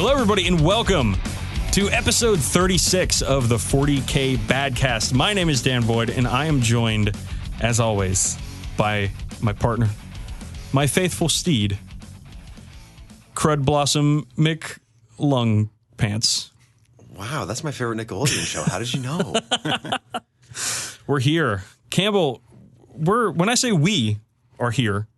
Hello, everybody, and welcome to episode 36 of the 40k Badcast. My name is Dan Boyd, and I am joined, as always, by my partner, my faithful steed, Crud Blossom McLung Pants. Wow, that's my favorite Nickelodeon show. How did you know? We're here. Campbell, when I say we are here,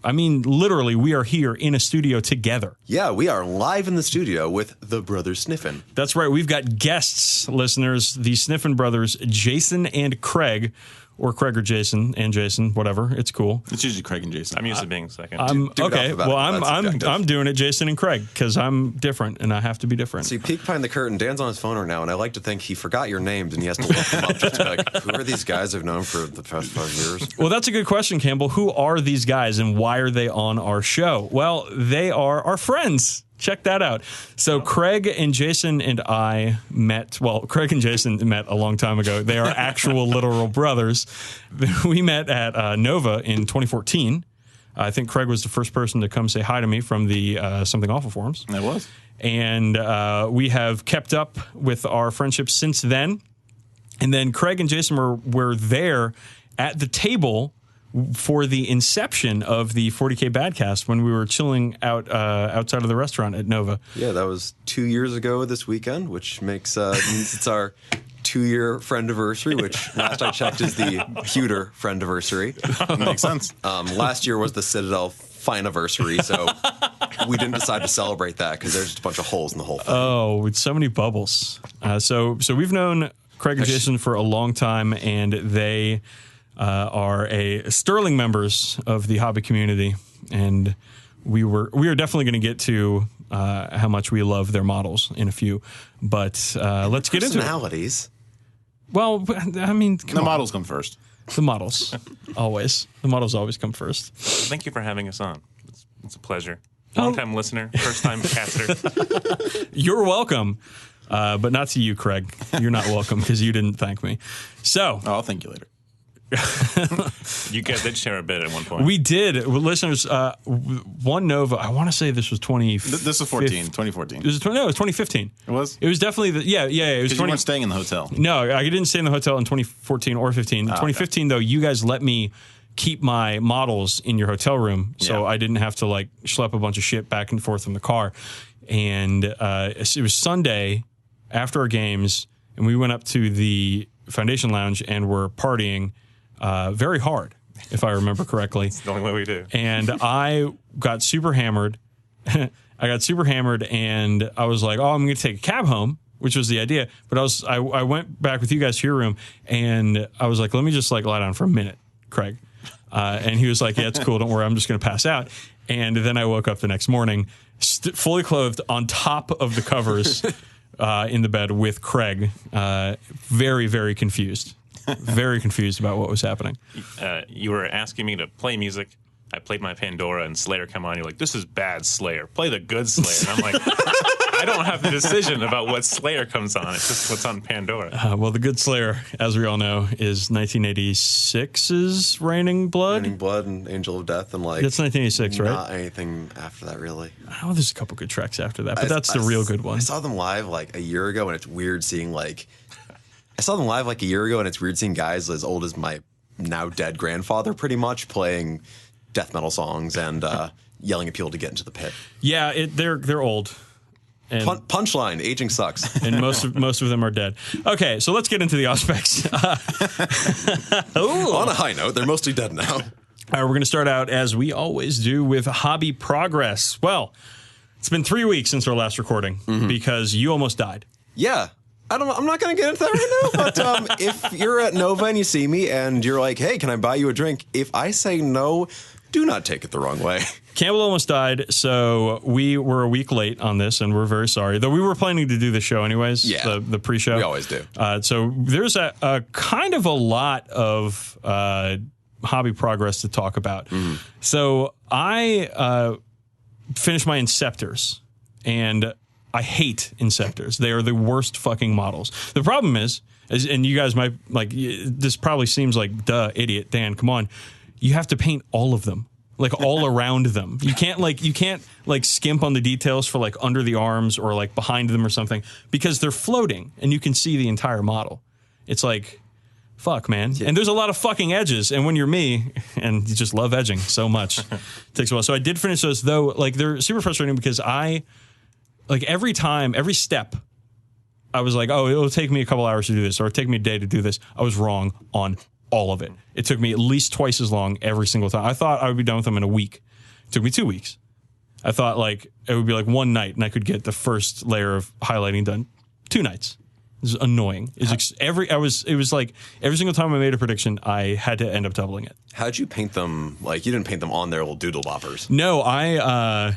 I mean literally we are here in a studio together. Yeah, we are live in the studio with the brothers Sniffen. That's right. We've got guests, listeners, the Sniffen brothers, Jason and Craig, or Craig or Jason and Jason, whatever. It's cool. It's usually Craig and Jason. I'm used to being second. Okay. Well, I'm doing it, Jason and Craig, because I'm different and I have to be different. So you peek behind the curtain. Dan's on his phone right now, and I like to think he forgot your names and he has to look them up just to be like, who are these guys I've known for the past 5 years? Well, that's a good question, Campbell. Who are these guys and why are they on our show? Well, they are our friends. Check that out. So Craig and Jason and I met, well, Craig and Jason met a long time ago. They are actual literal brothers. We met at Nova in 2014. I think Craig was the first person to come say hi to me from the Something Awful forums. I was. And we have kept up with our friendship since then. And then Craig and Jason were there at the table for the inception of the 40k Badcast when we were chilling out outside of the restaurant at Nova. Yeah, that was 2 years ago this weekend, which means it's our 2-year friendiversary, which last I checked is the Pewter friendiversary. Makes sense. Last year was the Citadel finiversary, so we didn't decide to celebrate that because there's just a bunch of holes in the whole thing. Oh, with so many bubbles. So we've known Craig and Jason for a long time, and they are sterling members of the hobby community, and we are definitely going to get to how much we love their models in a few, but let's get into it. Well, I mean, the models come first. The models always come first. Thank you for having us on. It's a pleasure. Long-time listener, first-time caster. You're welcome, but not to you, Craig. You're not welcome because you didn't thank me. So I'll thank you later. You guys did share a bit at one point. We did. Well, listeners, one Nova, I want to say this was 2015. This was 2014. It was 2015. It was? It was definitely, it was 20. You weren't staying in the hotel. No, I didn't stay in the hotel in 2014 or 15. In 2015, though, you guys let me keep my models in your hotel room, so I didn't have to, like, schlep a bunch of shit back and forth in the car. And it was Sunday after our games, and we went up to the Foundation Lounge and were partying very hard, if I remember correctly. It's the only way we do. And I got super hammered. And I was like, oh, I'm going to take a cab home, which was the idea. But I went back with you guys to your room, and I was like, let me just like lie down for a minute, Craig. And he was like, yeah, it's cool. Don't worry. I'm just going to pass out. And then I woke up the next morning, fully clothed on top of the covers in the bed with Craig, very, very confused. Very confused about what was happening. You were asking me to play music. I played my Pandora, and Slayer come on. You're like, this is bad Slayer. Play the good Slayer. And I'm like, I don't have the decision about what Slayer comes on. It's just what's on Pandora. Well, the good Slayer, as we all know, is 1986's Raining Blood. Raining Blood and Angel of Death, and like that's 1986, right? Not anything after that, really. Oh, there's a couple good tracks after that, but that's the real good one. I saw them live like a year ago, and it's weird seeing like. I saw them live like a year ago, and it's weird seeing guys as old as my now dead grandfather pretty much playing death metal songs and yelling at people to get into the pit. Yeah, they're old. And punchline, aging sucks. And most of them are dead. Okay, so let's get into the aspects. On a high note, they're mostly dead now. All right, we're going to start out, as we always do, with hobby progress. Well, it's been 3 weeks since our last recording because you almost died. Yeah. I'm not going to get into that right now, but if you're at Nova and you see me and you're like, hey, can I buy you a drink? If I say no, do not take it the wrong way. Campbell almost died, so we were a week late on this, and we're very sorry. Though we were planning to do the show anyways, the pre-show. We always do. So there's a kind of a lot of hobby progress to talk about. So I finished my Inceptors, and I hate Inceptors. They are the worst fucking models. The problem is, and you guys might, like, this probably seems like, duh, idiot, Dan, come on. You have to paint all of them. like all around them. You can't skimp on the details for like under the arms or like behind them or something because they're floating and you can see the entire model. It's like, fuck, man. Yeah. And there's a lot of fucking edges. And when you're me and you just love edging so much, it takes a while. So I did finish those, though. Like, they're super frustrating because every step, I was like, oh, it'll take me a couple hours to do this, or it'll take me a day to do this. I was wrong on all of it. It took me at least twice as long every single time. I thought I would be done with them in a week. It took me 2 weeks. I thought like it would be like one night and I could get the first layer of highlighting done 2 nights. It was annoying. It was like every single time I made a prediction, I had to end up doubling it. How'd you paint them? Like, you didn't paint them on their little doodle boppers. No, I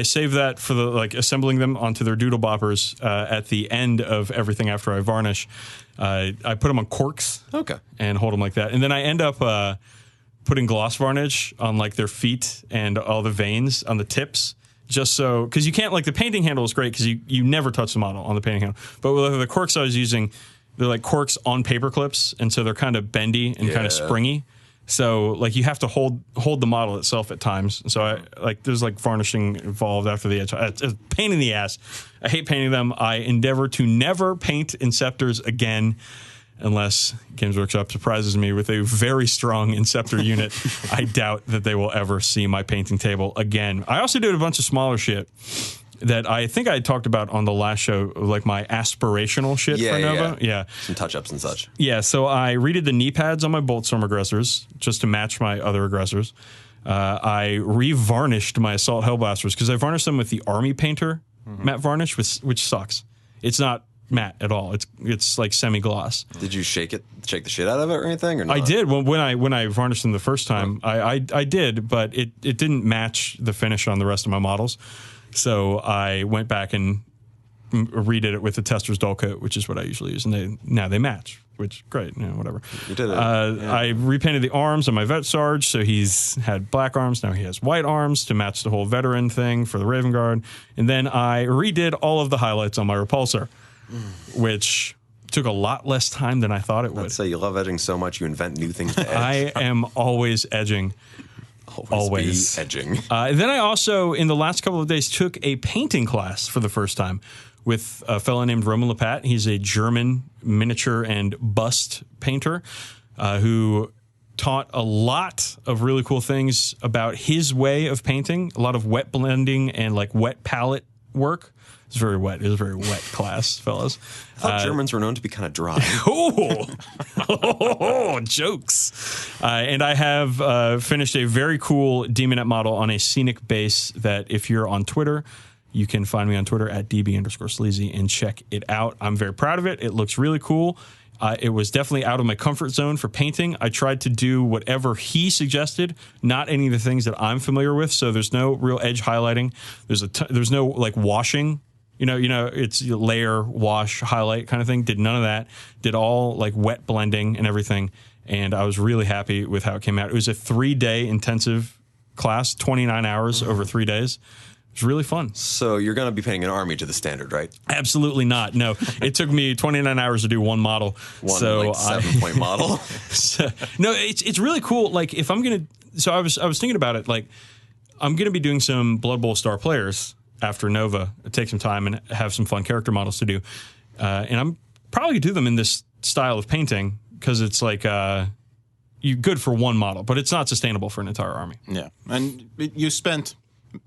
saved that for the like assembling them onto their doodle boppers at the end of everything after I varnish. I put them on corks, and hold them like that, and then I end up putting gloss varnish on like their feet and all the veins on the tips. Just so, because you can't, like, the painting handle is great because you never touch the model on the painting handle. But with the corks I was using, they're like corks on paper clips, and so they're kind of bendy and kind of springy. So, like, you have to hold the model itself at times. So, there's, like, varnishing involved after the edge. It's a pain in the ass. I hate painting them. I endeavor to never paint Inceptors again, unless Games Workshop surprises me with a very strong Inceptor unit. I doubt that they will ever see my painting table again. I also did a bunch of smaller shit that I think I talked about on the last show, like my aspirational shit for Nova. Yeah. Some touch-ups and such. Yeah, so I redid the knee pads on my Boltstorm aggressors just to match my other aggressors. I re-varnished my Assault Hellblasters because I varnished them with the Army Painter matte varnish, which sucks. It's not matte at all. It's like semi-gloss. Did you shake the shit out of it or anything, or not? I did. When I varnished them the first time, I did, but it didn't match the finish on the rest of my models. So I went back and redid it with the Tester's Dull Coat, which is what I usually use, and now they match, which great, whatever. You did it. I repainted the arms on my Vet Sarge, so he's had black arms, now he has white arms to match the whole veteran thing for the Raven Guard, and then I redid all of the highlights on my Repulsor. Which took a lot less time than I thought it would. Let's say you love edging so much you invent new things to edge. I am always edging. Always be edging. Then I also, in the last couple of days, took a painting class for the first time with a fellow named Roman Lepat. He's a German miniature and bust painter who taught a lot of really cool things about his way of painting, a lot of wet blending and like wet palette work. It was very wet. It was a very wet class, fellas. I thought Germans were known to be kind of dry. Jokes. And I have finished a very cool Demonette model on a scenic base that if you're on Twitter, you can find me on Twitter at DB_sleazy and check it out. I'm very proud of it. It looks really cool. It was definitely out of my comfort zone for painting. I tried to do whatever he suggested, not any of the things that I'm familiar with. So there's no real edge highlighting. There's no like washing. It's layer, wash, highlight kind of thing. Did none of that. Did all like wet blending and everything. And I was really happy with how it came out. It was a 3-day intensive class, 29 hours over 3 days. It was really fun. So you're going to be painting an army to the standard, right? Absolutely not. No, it took me 29 hours to do one model. One 7-point model. No, it's really cool. Like if I'm going to, so I was thinking about it. Like I'm going to be doing some Blood Bowl Star Players after Nova, take some time and have some fun character models to do. And I'm probably going to do them in this style of painting because it's like you good for one model, but it's not sustainable for an entire army. Yeah. And you spent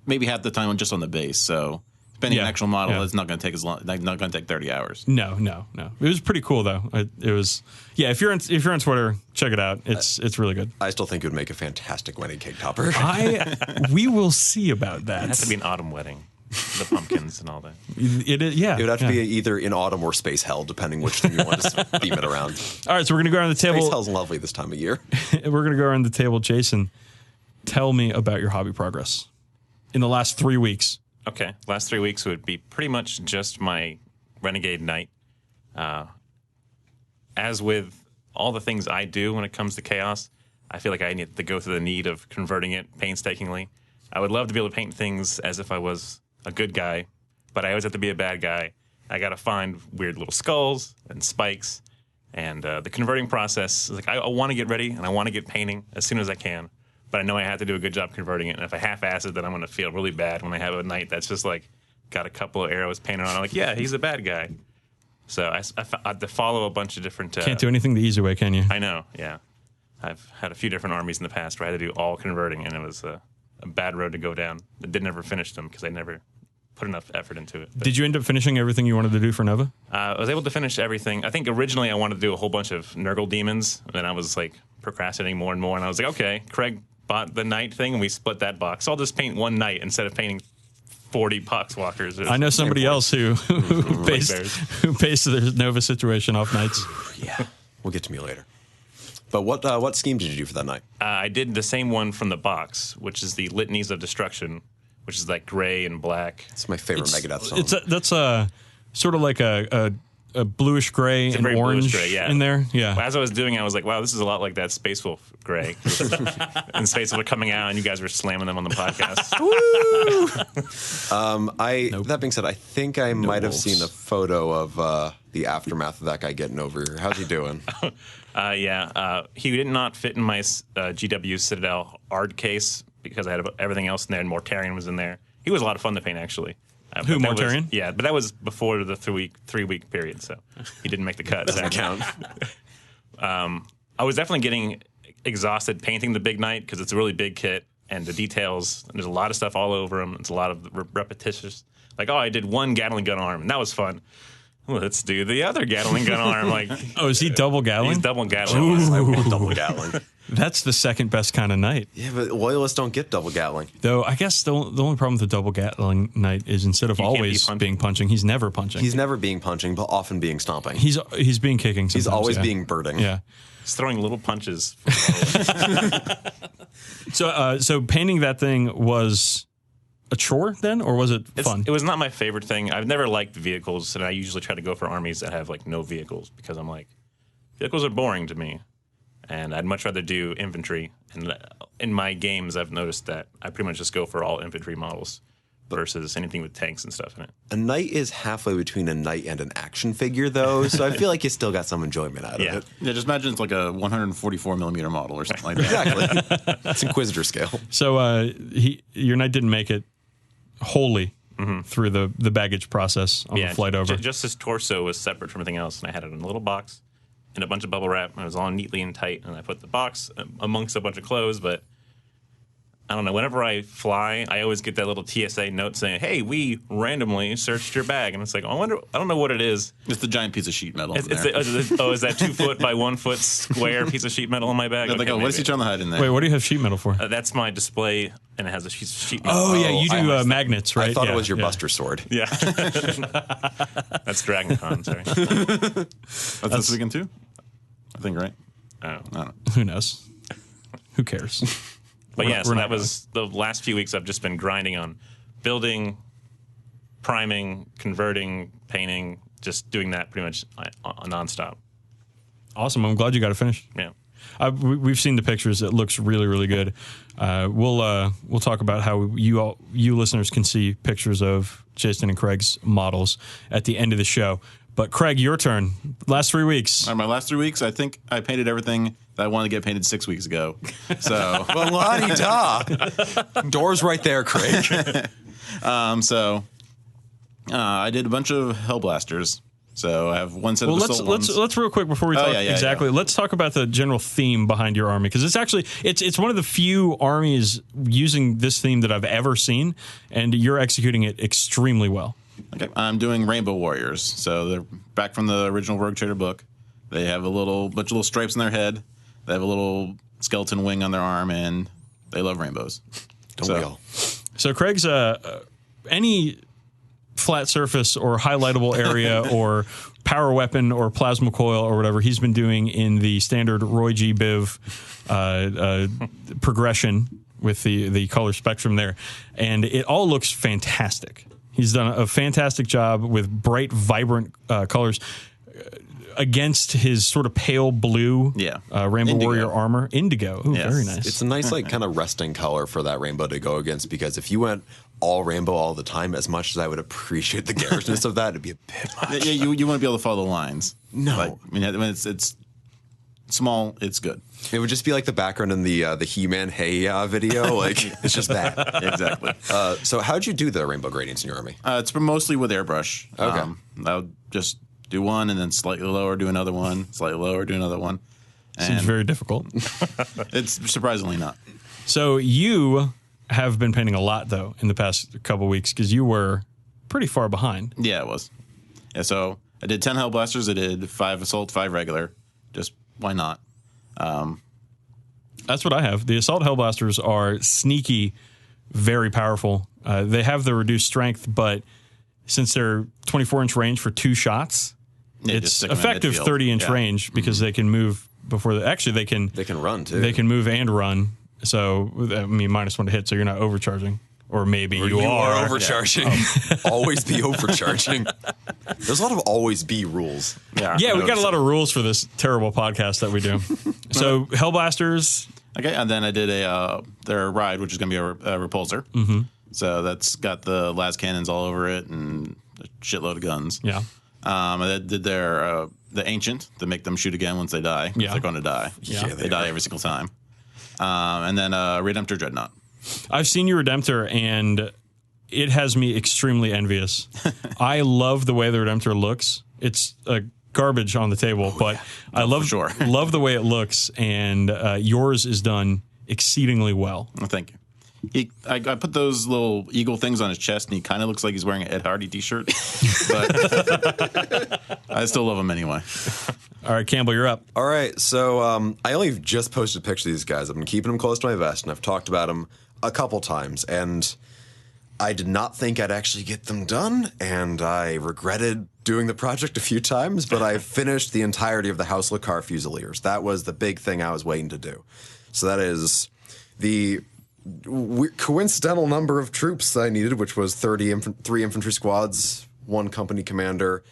maybe half the time just on the base, so painting an actual model is not going to take as long, not going to take 30 hours. No. It was pretty cool though. It was, if you're on Twitter, check it out. It's really good. I still think it would make a fantastic wedding cake topper. We will see see that. It has to be an autumn wedding. The pumpkins and all that. It is, yeah. It would have to be either in autumn or space hell, depending which thing you want to theme it around. All right, so we're going to go around the table. Space hell's lovely this time of year. We're going to go around the table. Jason, tell me about your hobby progress in the last 3 weeks. Okay, last 3 weeks would be pretty much just my Renegade Knight. As with all the things I do when it comes to Chaos, I feel like I need to go through the need of converting it painstakingly. I would love to be able to paint things as if I was a good guy, but I always have to be a bad guy. I got to find weird little skulls and spikes, and the converting process is like I want to get ready and I want to get painting as soon as I can, but I know I have to do a good job converting it. And if I half-ass it, then I'm going to feel really bad when I have a knight that's just like got a couple of arrows painted on. I'm like, yeah, he's a bad guy. So I had to follow a bunch of different... Can't do anything the easy way, can you? I know, yeah. I've had a few different armies in the past where I had to do all converting, and it was a bad road to go down. I did never finish them because I never put enough effort into it. But, did you end up finishing everything you wanted to do for Nova? I was able to finish everything. I think originally I wanted to do a whole bunch of Nurgle demons, and then I was like procrastinating more and more, and I was like, okay, Craig bought the knight thing, and we split that box. So I'll just paint one knight instead of painting 40 poxwalkers. I know somebody else who based their Nova situation off knights. Yeah, we'll get to me later. But what scheme did you do for that night? I did the same one from the box, which is the Litanies of Destruction, which is like gray and black. It's my favorite Megadeth song. That's sort of like a bluish gray and orange gray, yeah. in there. Yeah. As I was doing it, I was like, wow, this is a lot like that Space Wolf gray. And Space Wolf were coming out, and you guys were slamming them on the podcast. Woo! That being said, I think I might have seen a photo of the aftermath of that guy getting over here. How's he doing? He did not fit in my GW Citadel Ard case because I had everything else in there, and Mortarion was in there. He was a lot of fun to paint, actually. Who, Mortarion? Yeah, but that was before the three-week period, so he didn't make the cut. Doesn't count. I was definitely getting exhausted painting the big knight because it's a really big kit, and the details, and there's a lot of stuff all over him. It's a lot of repetitious. Like, I did one Gatling gun arm, and that was fun. Let's do the other Gatling gun arm. Like, is he double Gatling? He's double Gatling. I want double Gatling. That's the second best kind of knight. Yeah, but loyalists don't get double Gatling. Though I guess the only problem with the double Gatling knight is instead of always being punching, he's never punching. He's never being punching, but often being stomping. He's being kicking. He's always being birding. Yeah. He's throwing little punches. So painting that thing was a chore then, or was it fun? It was not my favorite thing. I've never liked vehicles, and I usually try to go for armies that have like no vehicles because I'm like, vehicles are boring to me, and I'd much rather do infantry. And in my games, I've noticed that I pretty much just go for all infantry models versus anything with tanks and stuff in it. A knight is halfway between a knight and an action figure, though, so I feel like you still got some enjoyment out of it. Yeah, just imagine it's like a 144 millimeter model or something like that. Exactly. It's Inquisitor scale. So your knight didn't make it wholly through the baggage process on the flight over. Just his torso was separate from everything else, and I had it in a little box in a bunch of bubble wrap, and it was all neatly and tight, and I put the box amongst a bunch of clothes, but I don't know, whenever I fly, I always get that little TSA note saying, hey, we randomly searched your bag, and it's like, I don't know what it is. It's the giant piece of sheet metal in there. Is that 2 foot by 1 foot square piece of sheet metal in my bag? They're like, what is he trying to hide in there? Wait, what do you have sheet metal for? That's my display, and it has a sheet metal. Oh, yeah, you do magnets, right? I thought it was your Buster Sword. Yeah. That's Dragon Con, sorry. That's this weekend too? I think, right? I don't know. Who knows? Who cares? But that was the last few weeks. I've just been grinding on building, priming, converting, painting, just doing that pretty much nonstop. Awesome. I'm glad you got it finished. Yeah. We've seen the pictures. It looks really, really good. We'll talk about how you listeners can see pictures of Jason and Craig's models at the end of the show. But Craig, your turn. Last 3 weeks. My last 3 weeks, I think I painted everything that I wanted to get painted 6 weeks ago. So, well, la-di-da. Door's right there, Craig. I did a bunch of Hellblasters. So I have one set of assault ones. Let's real quick before we talk exactly. Yeah. Let's talk about the general theme behind your army, because it's one of the few armies using this theme that I've ever seen, and you're executing it extremely well. Okay, I'm doing Rainbow Warriors. So they're back from the original Rogue Trader book. They have a bunch of little stripes on their head. They have a little skeleton wing on their arm, and they love rainbows. Don't we all? So Craig's any flat surface or highlightable area or power weapon or plasma coil or whatever he's been doing in the standard Roy G. Biv progression with the color spectrum there, and it all looks fantastic. He's done a fantastic job with bright, vibrant colors against his sort of pale blue Rainbow Warrior armor. Indigo. Ooh, very nice. It's a nice, kind of resting color for that rainbow to go against, because if you went all rainbow all the time, as much as I would appreciate the garishness of that, it'd be a bit much. Yeah, you want to be able to follow the lines. No. When it's small, it's good. It would just be like the background in the He-Man Hey video. Like, it's just that. Exactly. So how'd you do the rainbow gradients in your army? It's been mostly with airbrush. Okay. I'll just do one and then slightly lower, do another one, slightly lower, do another one. Seems And very difficult. it's surprisingly not. So you have been painting a lot, though, in the past couple weeks because you were pretty far behind. Yeah, it was. Yeah, so I did 10 Hellblasters. I did 5 Assault, 5 regular. Just why not? That's what I have. The Assault Hellblasters are sneaky, very powerful. They have the reduced strength, but since they're 24-inch range for 2 shots, Yeah, just it's stick 'em in effective midfield. 30-inch Yeah. range because they can move before actually they can run, too. They can move and run. So I mean, -1 to hit, so you're not overcharging, or maybe Or you are. overcharging. Always be overcharging. There's a lot of always be rules. Yeah, we got a lot of rules for this terrible podcast that we do. So Hellblasters. Okay, and then I did their ride, which is going to be a repulsor. Mm-hmm. So that's got the las cannons all over it and a shitload of guns. Yeah. I did their the ancient to make them shoot again once they die. If Yeah. they're going to die. Yeah. They die every single time. And then Redemptor Dreadnought. I've seen your Redemptor, and it has me extremely envious. I love the way the Redemptor looks. It's garbage on the table, but I love love the way it looks, and yours is done exceedingly well. Well, thank you. I put those little eagle things on his chest, and he kind of looks like he's wearing an Ed Hardy T-shirt. But I still love him anyway. All right, Campbell, you're up. All right, so I only just posted a picture of these guys. I've been keeping them close to my vest, and I've talked about them a couple times, and I did not think I'd actually get them done, and I regretted doing the project a few times, but I finished the entirety of the House Lakar Fusiliers. That was the big thing I was waiting to do. So that is the coincidental number of troops I needed, which was 3 infantry squads, 1 company commander,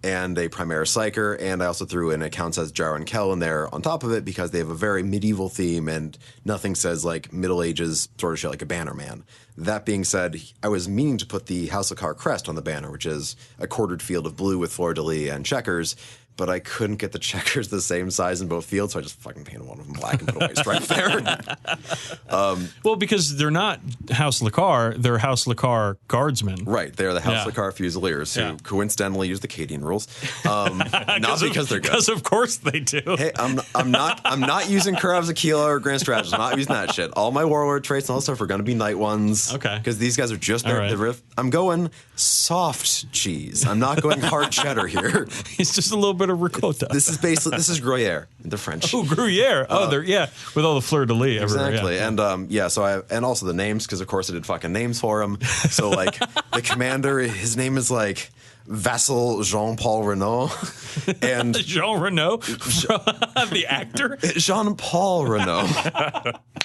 and a Primaris Psyker, and I also threw in a Count Says Jar and Kell in there on top of it because they have a very medieval theme and nothing says like Middle Ages sort of shit like a banner man. That being said, I was meaning to put the House of Car crest on the banner, which is a quartered field of blue with fleur-de-lis and checkers, but I couldn't get the checkers the same size in both fields, so I just fucking painted one of them black and put a white stripe there. Well, because they're not House Lakar, they're House Lakar guardsmen. Right, they're the House Yeah. Lakar Fusiliers who coincidentally use the Cadian rules. Not because they're good. Because of course they do. Hey, I'm not using Kurav's Aquila or Grand Strategist. I'm not using that shit. All my Warlord traits and all that stuff are going to be Night ones. Okay. Because these guys are just All right. the riff. I'm going soft cheese. I'm not going hard cheddar here. It's just a little bit of ricotta. This is Gruyere, the French. Oh, Gruyere. They're with all the fleur de lis. Exactly, Yeah. and and also the names because of course I did fucking names for him. So like the commander, his name is like Vassal Jean-Paul Renault, and Jean Reno, the actor. Jean-Paul Renault.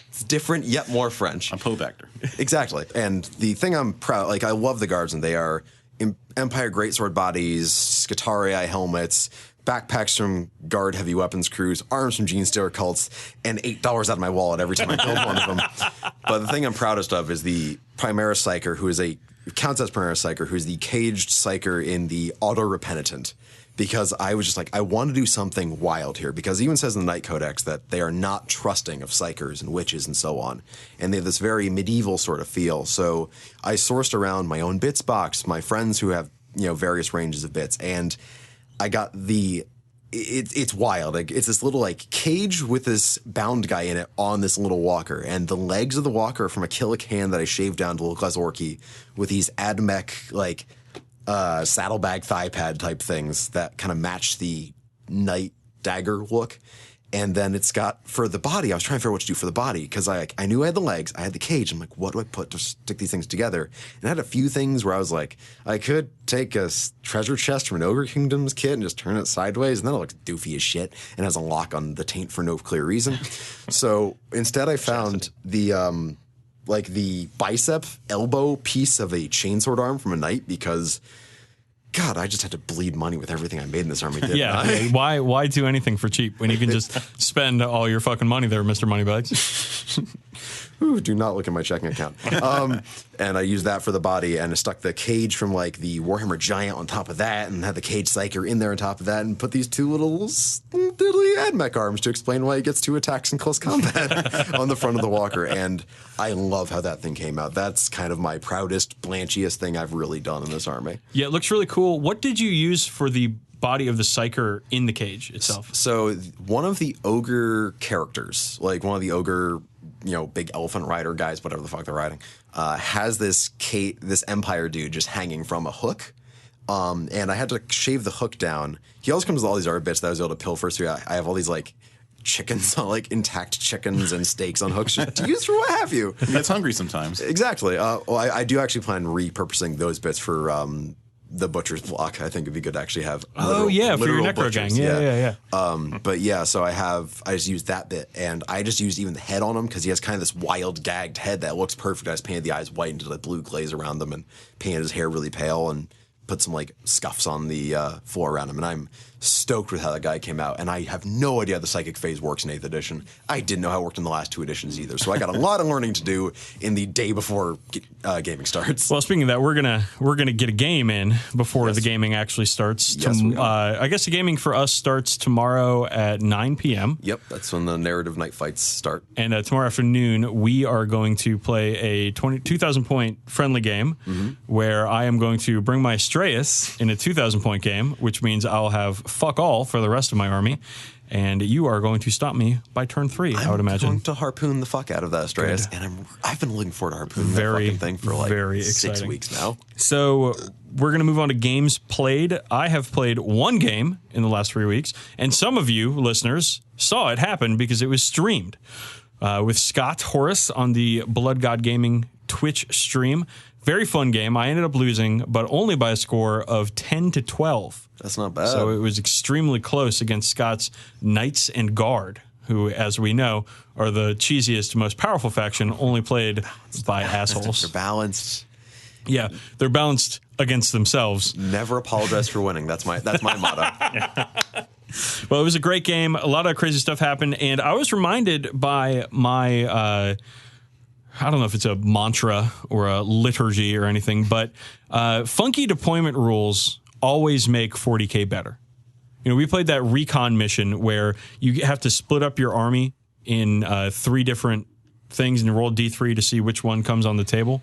It's different yet more French. A Pope actor. Exactly, and the thing I'm proud, like I love the guards, and they are Empire greatsword bodies, Scutarii helmets, backpacks from guard heavy weapons crews, arms from Gene Stealer cults, and $8 out of my wallet every time I build one of them. But the thing I'm proudest of is the Primaris Psyker, who is counts as Primaris Psyker, who's the caged Psyker in the Auto-Repenitent. Because I was just like, I want to do something wild here. Because it even says in the Knight Codex that they are not trusting of Psykers and witches and so on. And they have this very medieval sort of feel. So I sourced around my own bits box, my friends who have various ranges of bits, and I got it's wild. Like, it's this little like cage with this bound guy in it on this little walker, and the legs of the walker are from a Killican that I shaved down to look less orky with these Admech like saddlebag thigh pad type things that kind of match the knight dagger look. And then it's got, for the body, I was trying to figure out what to do for the body because I knew I had the legs, I had the cage. I'm like, what do I put to stick these things together? And I had a few things where I was like, I could take a treasure chest from an Ogre Kingdoms kit and just turn it sideways, and then it looks doofy as shit and has a lock on the taint for no clear reason. So instead I found the bicep elbow piece of a chainsword arm from a knight because God, I just had to bleed money with everything I made in this army. Yeah. Why do anything for cheap when you can just spend all your fucking money there, Mr. Moneybags? Ooh, do not look at my checking account. And I used that for the body, and I stuck the cage from like the Warhammer Giant on top of that, and had the cage psyker in there on top of that, and put these two little diddly AdMech arms to explain why he gets 2 attacks in close combat on the front of the walker. And I love how that thing came out. That's kind of my proudest, blanchiest thing I've really done in this army. Yeah, it looks really cool. What did you use for the body of the psyker in the cage itself? So one of the ogre characters, like one of the ogre, big elephant rider guys, whatever the fuck they're riding, has this Empire dude just hanging from a hook. And I had to shave the hook down. He always comes with all these other bits that I was able to pilfer through. I have all these like chickens, like intact chickens and steaks on hooks to use for what have you. He gets hungry sometimes. Exactly. I do actually plan repurposing those bits for the butcher's block. I think it'd be good to actually have. For your necro gang. Yeah. But yeah, so I just used that bit, and I just used even the head on him because he has kind of this wild gagged head that looks perfect. I just painted the eyes white and did a blue glaze around them, and painted his hair really pale, and put some like scuffs on the floor around him. And I'm stoked with how that guy came out. And I have no idea how the psychic phase works in 8th edition. I didn't know how it worked in the last 2 editions either. So I got a lot of learning to do in the day before gaming starts. Well, speaking of that, we're gonna get a game in before the gaming actually starts. Yes, we are. I guess the gaming for us starts tomorrow at 9 p.m. Yep, that's when the narrative night fights start. And tomorrow afternoon, we are going to play a 2,000 point friendly game where I am going to bring my Strayus in a 2,000 point game, which means I'll have fuck all for the rest of my army. And you are going to stop me by turn 3, I would imagine. I'm going to harpoon the fuck out of that Strayus, and I've been looking forward to harpooning that fucking thing for like very 6 exciting. weeks now. So we're going to move on to games played. I have played 1 game in the last 3 weeks, and some of you listeners saw it happen because it was streamed with Scott Horace on the Blood God Gaming Twitch stream. Very fun game. I ended up losing, but only by a score of 10-12. That's not bad. So it was extremely close against Scott's Knights and Guard, who, as we know, are the cheesiest, most powerful faction, only played by assholes. They're balanced. Yeah, they're balanced against themselves. Never apologize for winning. That's my motto. Well, it was a great game. A lot of crazy stuff happened, and I was reminded by my I don't know if it's a mantra or a liturgy or anything, but funky deployment rules always make 40k better. We played that recon mission where you have to split up your army in 3 different things, and you roll D3 to see which one comes on the table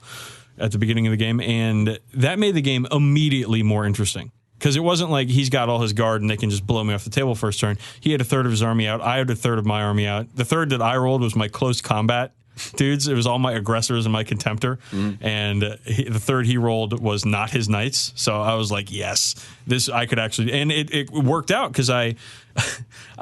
at the beginning of the game, and that made the game immediately more interesting. Because it wasn't like he's got all his guard and they can just blow me off the table first turn. He had a third of his army out. I had a third of my army out. The third that I rolled was my close combat dudes. It was all my aggressors and my contemptor. And the third he rolled was not his knights. So I was like, yes, this I could actually. And it worked out because I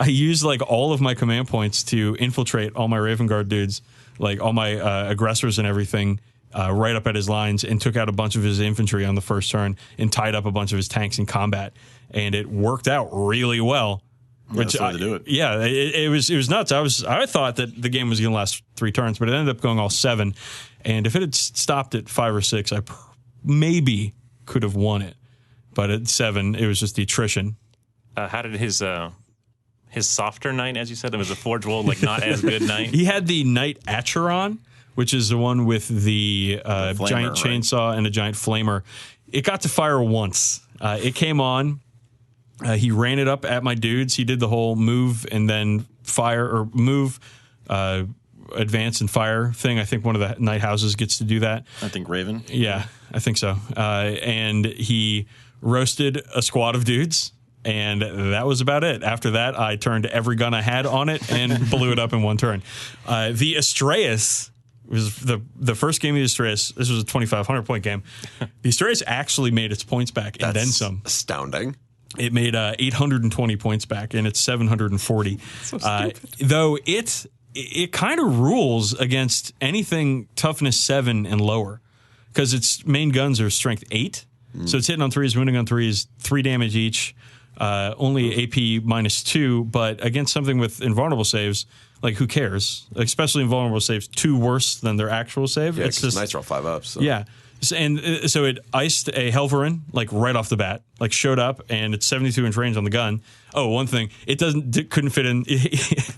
used like all of my command points to infiltrate all my Raven Guard dudes, like all my aggressors and everything. Right up at his lines, and took out a bunch of his infantry on the first turn and tied up a bunch of his tanks in combat. And it worked out really well. That's the way to do it. Yeah, it was nuts. I thought that the game was going to last 3 turns, but it ended up going all 7. And if it had stopped at 5 or 6, I maybe could have won it. But at 7, it was just the attrition. How did his softer knight, as you said, it was a Forge World, like not as good knight? He had the Knight Acheron, which is the one with the flamer, giant chainsaw and a giant flamer. It got to fire once. It came on. He ran it up at my dudes. He did the whole move and then fire, or move, advance and fire thing. I think one of the night houses gets to do that. I think Raven. Yeah, I think so. And he roasted a squad of dudes. And that was about it. After that, I turned every gun I had on it and blew it up in 1 turn. The Astraeus was the first game of the Astraeus. This was a 2,500 point game. The Astraeus actually made its points back and then some. Astounding. It made 820 points back, and it's 740. So stupid. Though it kind of rules against anything toughness 7 and lower, because its main guns are strength 8. So it's hitting on 3s, wounding on 3s, 3 damage each. Only AP -2, but against something with invulnerable saves, like who cares? Especially in vulnerable saves, 2 worse than their actual save. Yeah, It's just nice roll 5 ups. So. yeah. And so it iced a Helverin like right off the bat, like showed up, and it's 72-inch range on the gun. Oh, one thing, it couldn't fit in. It's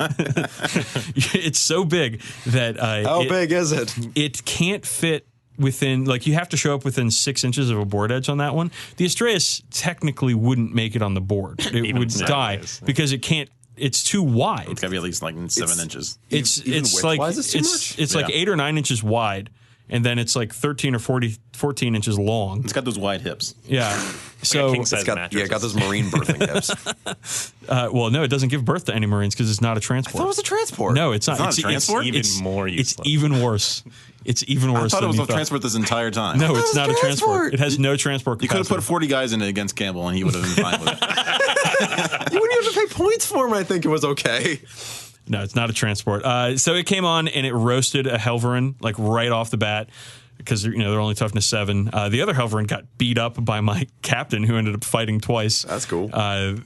so big that How big is it? It can't fit within, like, you have to show up within 6 inches of a board edge on that one. The Astraeus technically wouldn't make it on the board. It would die because it can't. It's too wide. It's got to be at least like 7 inches. It's like it's like 8 or 9 inches wide. And then it's like 13 or 14 inches long. It's got those wide hips. Yeah. So king size mattress. It got those marine birthing hips. well, no, it doesn't give birth to any Marines because it's not a transport. I thought it was a transport. No, it's not. It's not a transport? Even more useless. It's even worse. It's even worse. I thought it was than a transport this entire time. No, it it's was not a transport. It has no transport You could capacity. have put 40 guys in it against Campbell, and he would have been fine with it. You wouldn't even have to pay points for him. I think it was okay. No, it's not a transport. So it came on and it roasted a Helverin like right off the bat. Because they're only toughness 7. The other Helverin got beat up by my captain, who ended up fighting twice. That's cool. Or not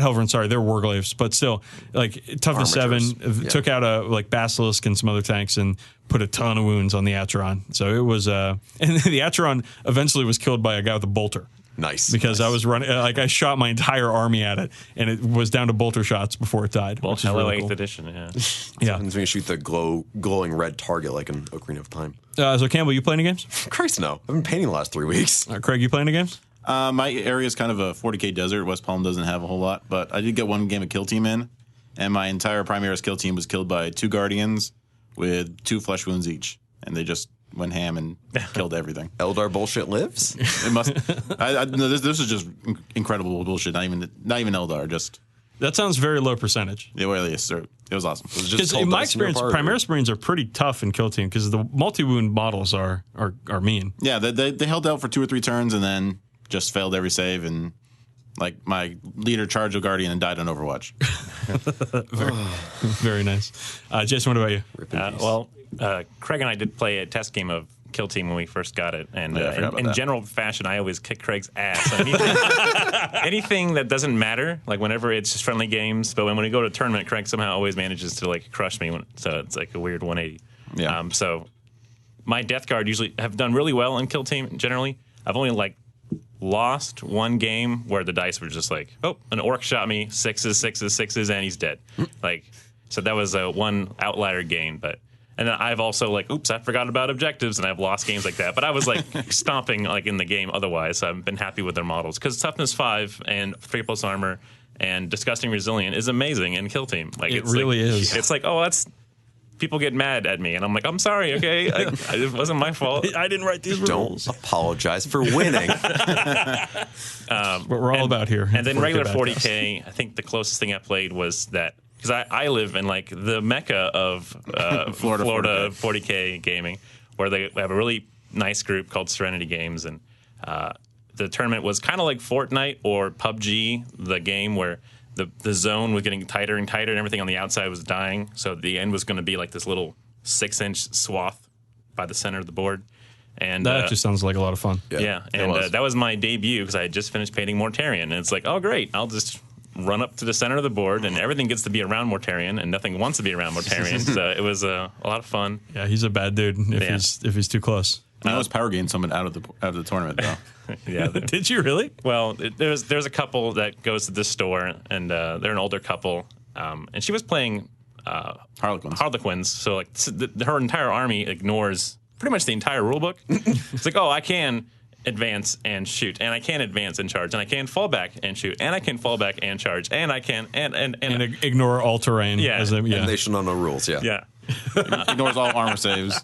Helverin, sorry, they're Warglaves, but still, like toughness Armatures. 7 took out a Basilisk and some other tanks and put a ton of wounds on the Acheron. So it was, and the Acheron eventually was killed by a guy with a bolter. Nice. Because I was running, I shot my entire army at it, and it was down to bolter shots before it died. Well, which is LO really 8th cool. edition, yeah. Yeah. He's going to shoot the glowing red target like an Ocarina of Time. So Campbell, you playing any games? Christ, no. I've been painting the last 3 weeks. Craig, you playing any games? My area is kind of a 40k desert. West Palm doesn't have a whole lot, but I did get one game of Kill Team in, and my entire Primaris Kill Team was killed by 2 Guardians with 2 flesh wounds each, and they just went ham and killed everything. Eldar bullshit lives? It must. No, this is just incredible bullshit. Not even Eldar. Just That sounds very low percentage. it really is. Sir. It was awesome. It was just Because cold in my dice in your experience, party. Primaris Marines are pretty tough in Kill Team because the multi-wound models are mean. Yeah, they held out for 2 or 3 turns and then just failed every save, and like my leader charged a Guardian and died on Overwatch. Very nice. Jason, what about you? Rip in peace. Craig and I did play a test game of Kill Team when we first got it, and Yeah, I forgot about in that. general fashion, I always kick Craig's ass. Anything that doesn't matter, like whenever it's just friendly games, but when we go to a tournament, Craig somehow always manages to like crush me. So it's like a weird 180. Yeah. So my Death Guard usually have done really well in Kill Team. Generally, I've only like lost one game where the dice were just like, oh, an orc shot me, 6s, and he's dead. Like, so that was a one outlier game, but. And then I've also like, oops, I forgot about objectives, and I've lost games like that. But I was like stomping like in the game otherwise. So I've been happy with their models because toughness 5 and 3+ armor and disgusting resilient is amazing in Kill Team. Like It really is. It's like, oh, that's people get mad at me, and I'm like, I'm sorry, okay, it wasn't my fault. I didn't write these rules. Don't apologize for winning. What we're all about here. And then 40K regular Badcast. 40k, I think the closest thing I played was that because I live in like the mecca of Florida 40k gaming, where they have a really nice group called Serenity Games, and the tournament was kind of like Fortnite or PUBG, the game where the zone was getting tighter and tighter, and everything on the outside was dying. So the end was going to be like this little 6-inch swath by the center of the board. And That actually sounds like a lot of fun. yeah, and that was my debut because I had just finished painting Mortarion, and it's like, oh great, I'll just run up to the center of the board, and everything gets to be around Mortarion, and nothing wants to be around Mortarion. So it was a lot of fun. Yeah, he's a bad dude if he's too close. I was power gained someone out of the tournament though. Yeah. Did you really? Well, there's a couple that goes to this store, and they're an older couple, and she was playing Harlequins. So like her entire army ignores pretty much the entire rule book. It's like, oh, I can advance and shoot, and I can advance and charge, and I can fall back and shoot, and I can fall back and charge, and I can and ignore all terrain. Yeah. And they should know no rules, yeah. yeah. Ignores all armor saves.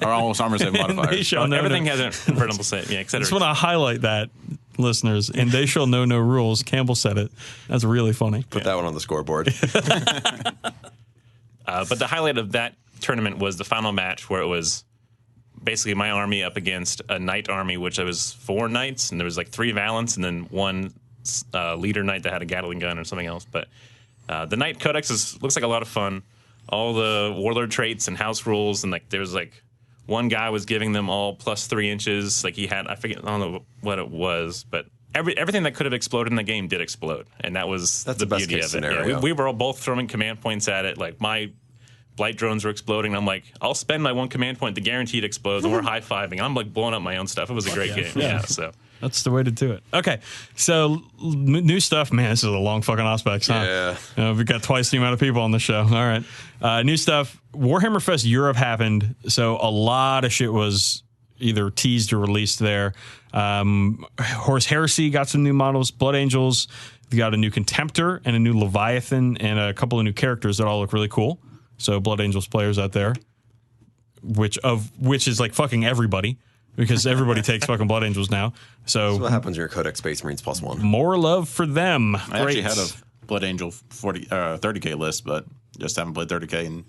Or almost armor save They modifiers. shall know Everything no. has an invertible save, yeah, I etc. just want to highlight that, listeners. And they shall know no rules. Campbell said it. That's really funny. Put that one on the scoreboard. But the highlight of that tournament was the final match, where it was basically my army up against a knight army, which was 4 knights, and there was like 3 Valents, and then 1 leader knight that had a Gatling gun or something else. But the Knight Codex looks like a lot of fun. All the warlord traits and house rules, and like there's like one guy was giving them all +3 inches. Like he had, I don't know what it was, but everything that could have exploded in the game did explode, and that's the best beauty case of it. scenario. Yeah, we were all both throwing command points at it. Like my blight drones were exploding. And I'm like, I'll spend my one command point to guarantee it explodes, and we're high fiving. I'm like blowing up my own stuff. It was a great game. Yeah, so. That's the way to do it. Okay, so new stuff. Man, this is a long fucking Auspex, huh? Yeah. We've got twice the amount of people on the show. All right. New stuff. Warhammer Fest Europe happened, so a lot of shit was either teased or released there. Horse Heresy got some new models. Blood Angels got a new Contemptor and a new Leviathan and a couple of new characters that all look really cool. So Blood Angels players out there, which is like fucking everybody. Because everybody takes fucking Blood Angels now. So That's what happens when you're Codex Space Marines +1. more love for them. I actually had a Blood Angel 30K list, but just haven't played 30K in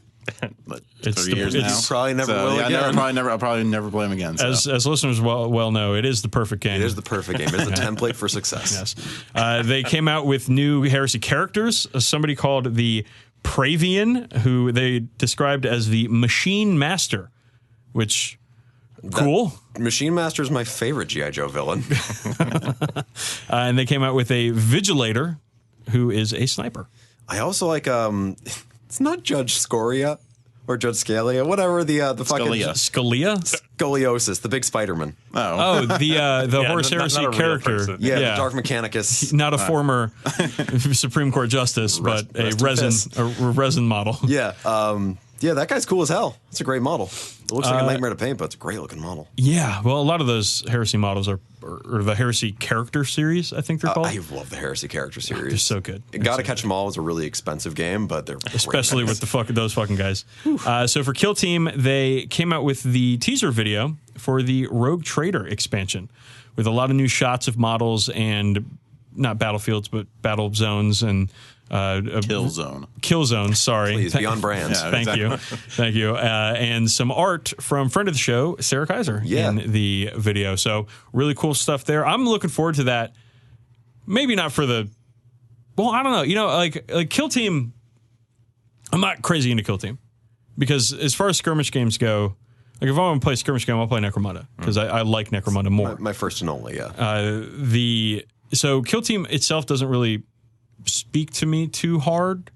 like 30 years now. Probably never will again. I'll probably never play them again. So. As listeners well know, it is the perfect game. It is the perfect game. It is the template for success. Yes. They came out with new Heresy characters. Somebody called the Pravian, who they described as the Machine Master, which... Cool. Machine Master is my favorite G.I. Joe villain. And they came out with a Vigilator, who is a sniper. I also like, it's not Judge Scoria or Judge Scalia, whatever the fucking... Scalia? Scoliosis, the big Spider-Man. The Horse Heresy not a real character. person. Yeah, the Dark Mechanicus. Not a former Supreme Court justice, but a resin model. Yeah, yeah, that guy's cool as hell. It's a great model. It looks like a nightmare to paint, but it's a great looking model. Yeah, well, a lot of those Heresy models are the Heresy character series, I think they're called. I love the Heresy character series. They're so good. Gotta Catch 'Em All is a really expensive game, but they're especially with those fucking guys. So for Kill Team, they came out with the teaser video for the Rogue Trader expansion with a lot of new shots of models and not battlefields, but battle zones and Kill zone, sorry. Please, be on brand. Yeah, Thank you. And some art from friend of the show, Sarah Kaiser, in the video. So really cool stuff there. I'm looking forward to that. Maybe not for the... Well, I don't know. You know, like Kill Team... I'm not crazy into Kill Team. Because as far as skirmish games go... Like if I want to play a skirmish game, I'll play Necromunda. Because I like Necromunda more. My first and only, yeah. So Kill Team itself doesn't really... speak to me too hard,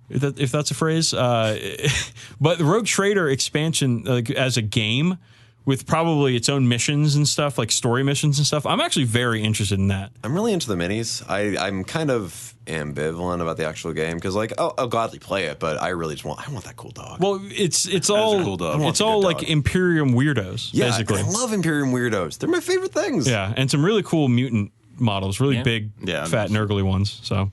if that's a phrase. But the Rogue Trader expansion, like as a game, with probably its own missions and stuff, like story missions and stuff, I'm actually very interested in that. I'm really into the minis. I'm kind of ambivalent about the actual game because, like, I'll gladly play it, but I really just want that cool dog. Well, it's all a cool dog. It's all like dog. Imperium weirdos, basically. I love Imperium weirdos. They're my favorite things. Yeah, and some really cool mutant models, really big, fat, nurgly ones. So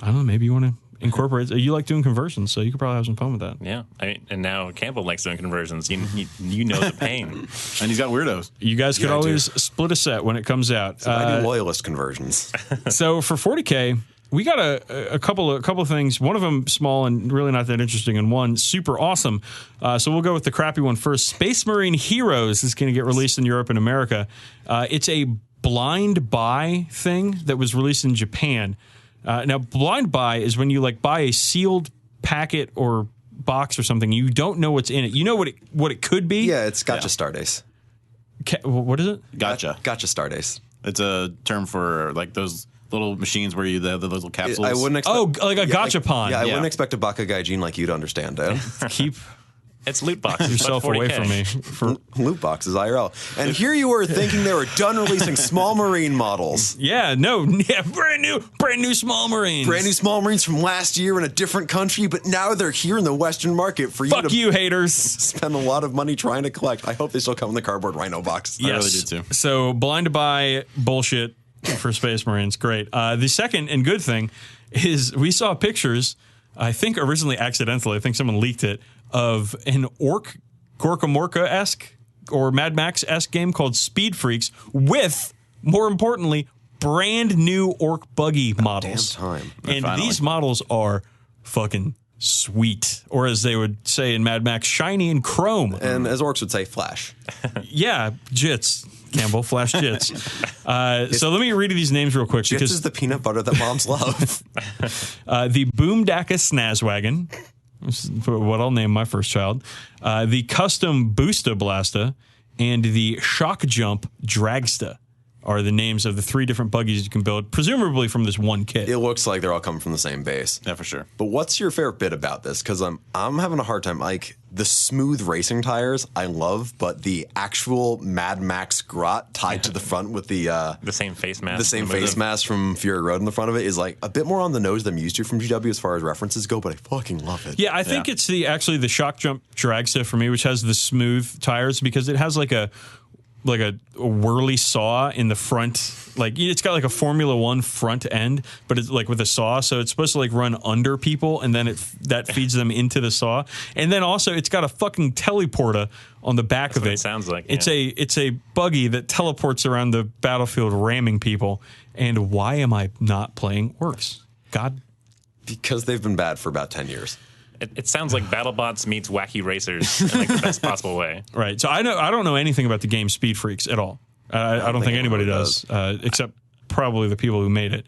I don't know. Maybe you want to incorporate. You like doing conversions, so you could probably have some fun with that. Yeah, and now Campbell likes doing conversions. You know the pain, and he's got weirdos. You guys could always split a set when it comes out. So I do loyalist conversions. So for 40K, we got a couple of things. One of them small and really not that interesting, and one super awesome. So we'll go with the crappy one first. Space Marine Heroes is going to get released in Europe and America. It's a blind buy thing that was released in Japan. Now, blind buy is when you like buy a sealed packet or box or something. You don't know what's in it. You know what it could be. Yeah, it's Gotcha Stardust. What is it? Gotcha Stardust. It's a term for like those little machines where you the little capsules. I wouldn't expect, like a gachapon. I wouldn't expect a Baka Gaijin like you to understand it. Keep it's loot boxes. yourself away from me. Loot boxes, IRL. And here you were thinking they were done releasing small marine models. Brand new small marines. Brand new small marines from last year in a different country, but now they're here in the Western market for you Fuck you, haters. Spend a lot of money trying to collect. I hope they still come in the cardboard rhino box. Yes. I really do too. So blind buy bullshit for Space Marines. Great. The second and good thing is we saw pictures, I think originally accidentally, I think someone leaked it, of an orc Gorka Morka-esque or Mad Max-esque game called Speed Freaks with, more importantly, brand new orc buggy models. Damn time. And Finally. these models are fucking sweet. Or as they would say in Mad Max, shiny and chrome. And as orcs would say, flash. Yeah, jits. Campbell, flash jits. So let me read you these names real quick. Jits because is the peanut butter that moms love. the Boomdaka Snazwagon, what I'll name my first child, the Custom Boosta Blasta, and the Shock Jump Dragsta are the names of the 3 different buggies you can build, presumably from this one kit. It looks like they're all coming from the same base. Yeah, for sure. But what's your favorite bit about this? Because I'm having a hard time. Like, the smooth racing tires, I love, but the actual Mad Max grot tied to the front with the same face mask. The same face mask from Fury Road in the front of it is like a bit more on the nose than I'm used to from GW as far as references go, but I fucking love it. Yeah, I think it's actually the Shock Jump Dragster for me, which has the smooth tires because it has like a whirly saw in the front. Like, it's got like a Formula One front end, but it's like with a saw, so it's supposed to like run under people, and then that feeds them into the saw. And then also it's got a fucking teleporter on the back of it. It sounds like it's a buggy that teleports around the battlefield, ramming people. And why am I not playing Orcs? God, because they've been bad for about 10 years. It sounds like BattleBots meets Wacky Racers in like the best possible way. Right. So I don't know anything about the game Speed Freaks at all. I don't think anybody does, except probably the people who made it.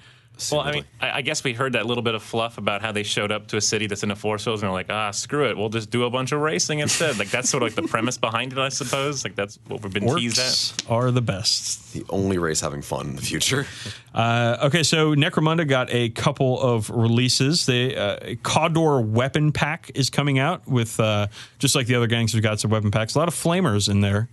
Well, I mean, I guess we heard that little bit of fluff about how they showed up to a city that's in a force field and they're like, screw it, we'll just do a bunch of racing instead. Like, that's sort of like the premise behind it, I suppose. Like, that's what we've been teased at. Orcs are the best. The only race having fun in the future. Okay, so Necromunda got a couple of releases. A Cawdor weapon pack is coming out with, just like the other gangsters got some weapon packs, a lot of flamers in there.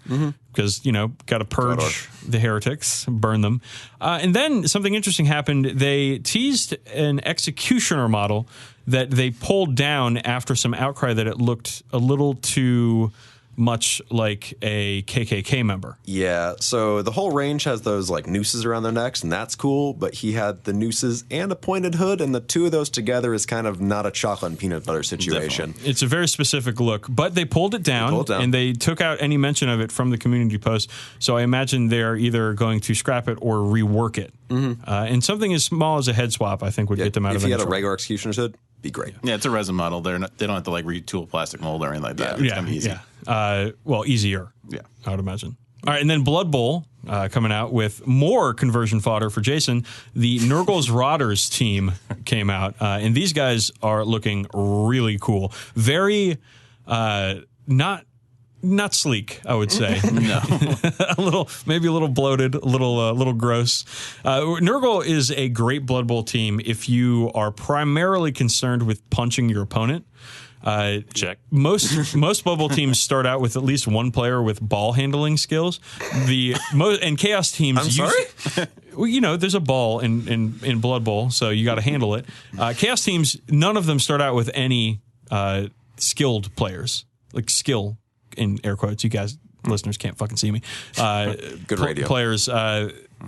Because, got to purge the heretics, burn them. And then something interesting happened. They teased an executioner model that they pulled down after some outcry that it looked a little too much like a KKK member. Yeah, so the whole range has those like nooses around their necks, and that's cool, but he had the nooses and a pointed hood, and the two of those together is kind of not a chocolate and peanut butter situation. Definitely. It's a very specific look, but they pulled it down, and they took out any mention of it from the community post, so I imagine they're either going to scrap it or rework it. And something as small as a head swap, I think, would get them out of it. If you had a regular executioner's hood, be great. Yeah, it's a resin model. They don't have to like retool plastic mold or anything like that. It's gonna be easy. Well, easier. Yeah, I would imagine. All right, and then Blood Bowl coming out with more conversion fodder for Jason. The Nurgle's Rodders team came out, and these guys are looking really cool. Very not sleek, I would say. No, maybe a little bloated, a little gross. Nurgle is a great Blood Bowl team if you are primarily concerned with punching your opponent. Check. Most Blood Bowl teams start out with at least one player with ball handling skills. And Chaos teams. I'm sorry? Well, there's a ball in Blood Bowl, so you got to handle it. Chaos teams, none of them start out with any skilled players, like skill in air quotes. You guys, listeners, can't fucking see me. Good radio. Players.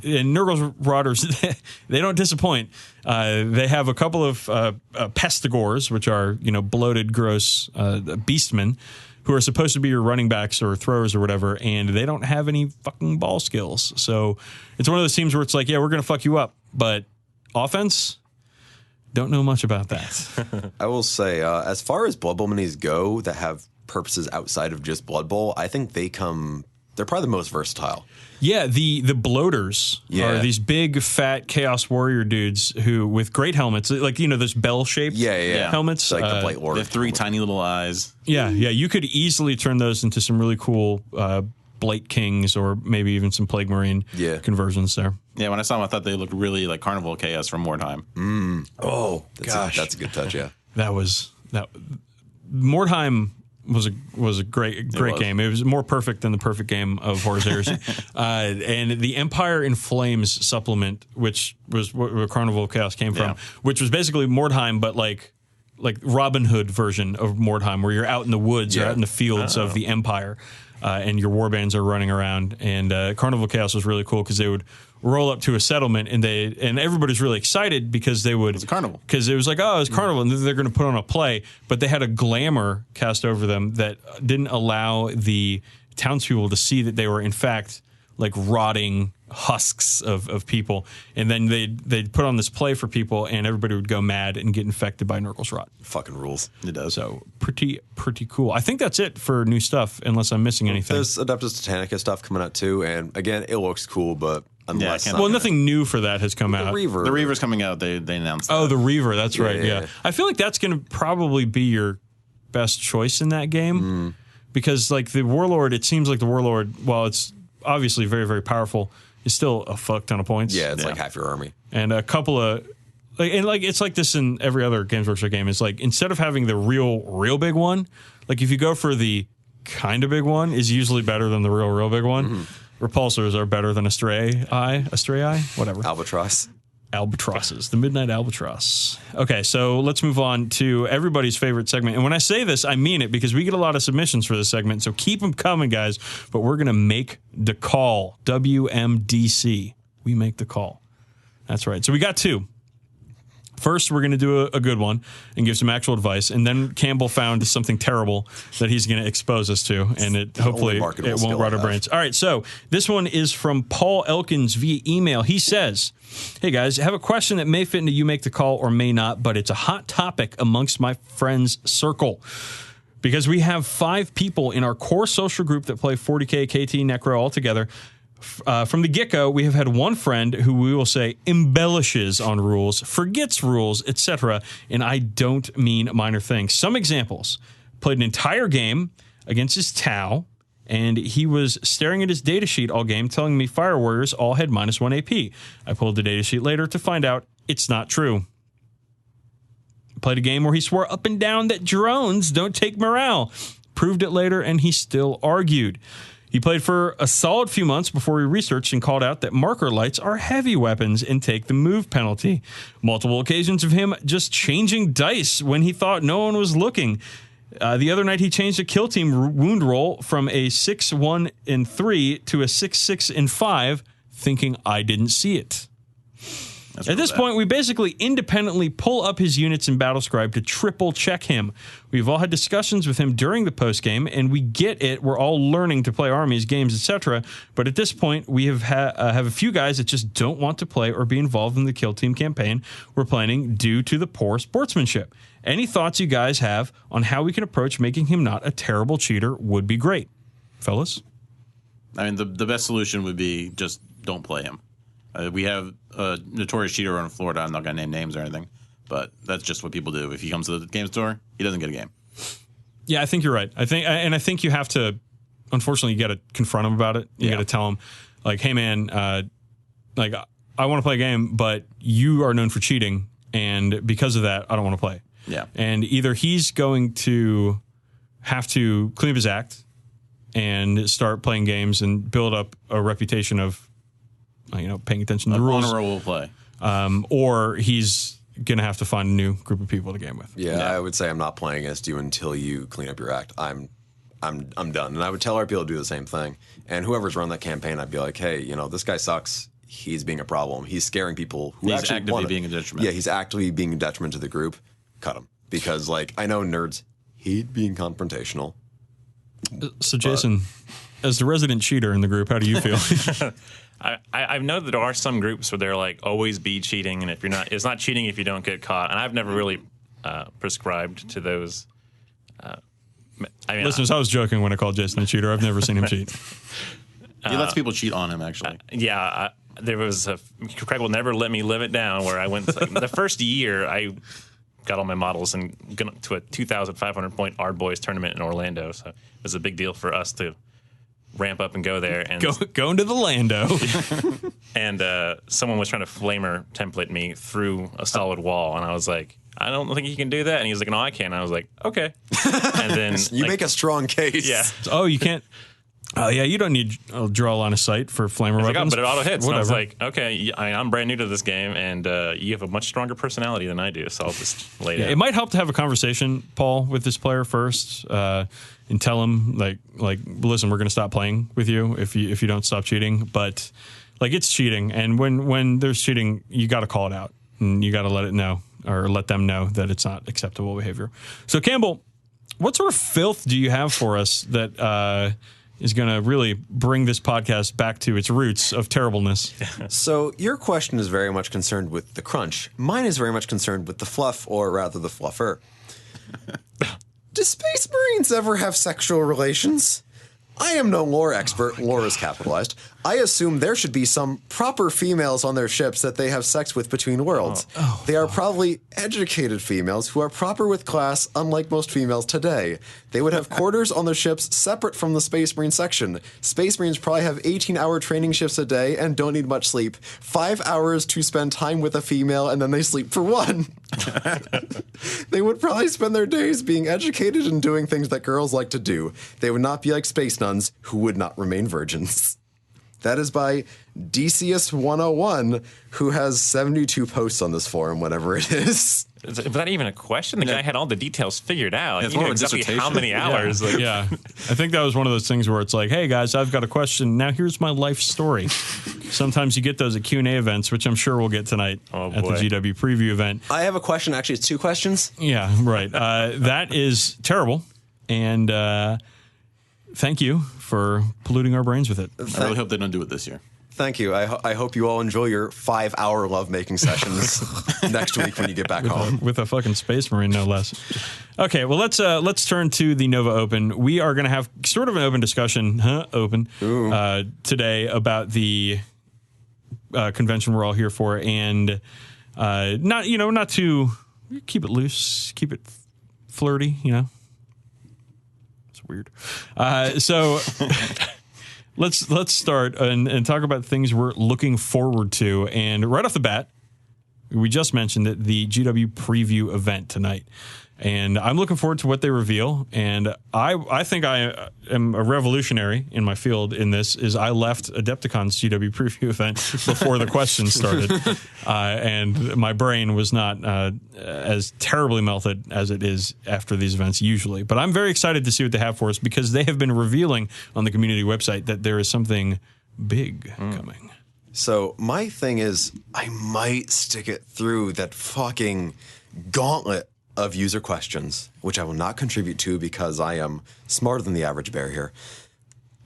And Nurgle's Rodders, they don't disappoint. They have a couple of pestigors, which are bloated, gross beastmen, who are supposed to be your running backs or throwers or whatever, and they don't have any fucking ball skills. So it's one of those teams where it's like, yeah, we're gonna fuck you up, but offense, don't know much about that. I will say, as far as Blood Bowl minis go that have purposes outside of just Blood Bowl, I think they're probably the most versatile. Yeah, the bloaters are these big, fat Chaos Warrior dudes who, with great helmets, like, those bell-shaped helmets. Like the Blight Lord. They have 3 tiny little eyes. Yeah, you could easily turn those into some really cool Blight Kings or maybe even some Plague Marine conversions there. Yeah, when I saw them, I thought they looked really like Carnival Chaos from Mordheim. Oh, gosh. That's a good touch, yeah. Mordheim was a great game. It was more perfect than the perfect game of Horus Heresy. And the Empire in Flames supplement, which was where Carnival of Chaos came from, which was basically Mordheim, but like Robin Hood version of Mordheim, where you're out in the woods, you're out in the fields of the Empire, and your warbands are running around. And Carnival of Chaos was really cool because they would roll up to a settlement and everybody's really excited because they would. It's a carnival. Because it was like, oh, it's carnival, and they're going to put on a play. But they had a glamour cast over them that didn't allow the townspeople to see that they were, in fact, like rotting husks of people. And then they'd put on this play for people, and everybody would go mad and get infected by Nurgle's rot. Fucking rules. It does. So pretty cool. I think that's it for new stuff, unless I'm missing anything. There's Adeptus Titanicus stuff coming out too, and again, it looks cool, but nothing new for that has come out. The Reaver's coming out. They announced that. Oh, the Reaver. That's right. Yeah. I feel like that's going to probably be your best choice in that game because, like, the Warlord, it seems like the Warlord, while it's obviously very, very powerful, is still a fuck ton of points. Yeah, it's like half your army. And a couple of it's like this in every other Games Workshop game. Is like instead of having the real big one, like if you go for the kind of big one, is usually better than the real big one. Mm-hmm. Repulsors are better than a stray eye, whatever. Albatrosses, the Midnight Albatross. Okay, so let's move on to everybody's favorite segment. And when I say this, I mean it because we get a lot of submissions for this segment. So keep them coming, guys. But we're going to make the call. WMDC. We make the call. That's right. So we got 2. First, we're going to do a good one and give some actual advice. And then Campbell found something terrible that he's going to expose us to. And hopefully it won't rot our brains. All right, so this one is from Paul Elkins via email. He says, hey, guys, I have a question that may fit into You Make the Call or may not, but it's a hot topic amongst my friends' circle. Because we have 5 people in our core social group that play 40k, KT, Necro all together. From the get-go, we have had one friend who we will say embellishes on rules, forgets rules, etc., and I don't mean minor things. Some examples. Played an entire game against his Tau, and he was staring at his datasheet all game, telling me Fire Warriors all had -1 AP. I pulled the datasheet later to find out it's not true. Played a game where he swore up and down that drones don't take morale. Proved it later, and he still argued. He played for a solid few months before he researched and called out that marker lights are heavy weapons and take the move penalty. Multiple occasions of him just changing dice when he thought no one was looking. The other night he changed a kill team wound roll from a 6-1-3 to a 6-6-5, thinking I didn't see it. At this point, we basically independently pull up his units in Battlescribe to triple check him. We've all had discussions with him during the postgame, and we get it. We're all learning to play armies, games, etc. But at this point, we have a few guys that just don't want to play or be involved in the kill team campaign we're planning due to the poor sportsmanship. Any thoughts you guys have on how we can approach making him not a terrible cheater would be great. Fellas? I mean, the best solution would be just don't play him. We have a notorious cheater in Florida. I'm not going to name names or anything, but that's just what people do. If he comes to the game store, he doesn't get a game. Yeah, I think you're right. I think you have to. Unfortunately, you got to confront him about it. You got to tell him, like, hey man, like I want to play a game, but you are known for cheating, and because of that, I don't want to play. Yeah. And either he's going to have to clean up his act and start playing games and build up a reputation of, paying attention to the rules. Honorable play. Or he's going to have to find a new group of people to game with. Yeah, I would say I'm not playing against you until you clean up your act. I'm done. And I would tell our people to do the same thing. And whoever's run that campaign, I'd be like, hey, this guy sucks. He's being a problem. He's scaring people who he's actually actively being a detriment. Yeah, he's actively being a detriment to the group. Cut him. Because, I know nerds hate being confrontational. So, Jason, as the resident cheater in the group, how do you feel? I know that there are some groups where they're like always be cheating, and if you're not, it's not cheating if you don't get caught. And I've never really prescribed to those. Listeners, I was joking when I called Jason a cheater. I've never seen him cheat. He lets people cheat on him, actually. There was Craig will never let me live it down. Where I went the first year, I got all my models and got to a 2,500 point Badboi tournament in Orlando. So it was a big deal for us to ramp up and go there and go into the Lando. And someone was trying to flamer template me through a solid wall, and I was like, I don't think you can do that. And he was like, no, I can. I was like, okay. And then you make a strong case. Yeah. Oh, you can't. Oh yeah, you don't need to draw a line of sight for flamer weapons. But it auto hits. And I was like, okay, I'm brand new to this game, and you have a much stronger personality than I do, so I'll just lay it out. It might help to have a conversation, Paul, with this player first, and tell him like, listen, we're going to stop playing with you if you don't stop cheating. But it's cheating, and when there's cheating, you got to call it out, and you got to let them know that it's not acceptable behavior. So Campbell, what sort of filth do you have for us that is going to really bring this podcast back to its roots of terribleness? So your question is very much concerned with the crunch. Mine is very much concerned with the fluff, or rather the fluffer. Do Space Marines ever have sexual relations? I am no lore expert. Lore is capitalized. I assume there should be some proper females on their ships that they have sex with between worlds. They are probably educated females who are proper with class, unlike most females today. They would have quarters on the ships separate from the Space Marine section. Space Marines probably have 18-hour training shifts a day and don't need much sleep. 5 hours to spend time with a female, and then they sleep for 1. They would probably spend their days being educated and doing things that girls like to do. They would not be like space nuns who would not remain virgins. That is by DCS101, who has 72 posts on this forum, whatever it is. Is that even a question? The guy had all the details figured out. It's He more knew of a exactly how dissertation. many hours. Like, Yeah. I think that was one of those things where it's like, hey guys, I've got a question. Now here's my life story. Sometimes you get those at Q&A events, which I'm sure we'll get tonight Oh, at the boy. GW preview event. I have a question. Actually, it's 2 questions. Yeah, right. That is terrible. And thank you for polluting our brains with it. I really hope they don't do it this year. Thank you. I hope you all enjoy your 5-hour lovemaking sessions next week when you get back home. With a fucking Space Marine, no less. Okay, well, let's turn to the Nova Open. We are going to have sort of an open discussion, today about the convention we're all here for, and not to keep it loose, keep it flirty, It's weird. So. Let's start and talk about things we're looking forward to. And right off the bat, we just mentioned that the GW preview event tonight. And I'm looking forward to what they reveal. And I think I am a revolutionary in my field in this, is I left Adepticon's GW preview event before the questions started. And my brain was not as terribly melted as it is after these events usually. But I'm very excited to see what they have for us, because they have been revealing on the community website that there is something big coming. So my thing is, I might stick it through that fucking gauntlet of user questions, which I will not contribute to because I am smarter than the average bear here.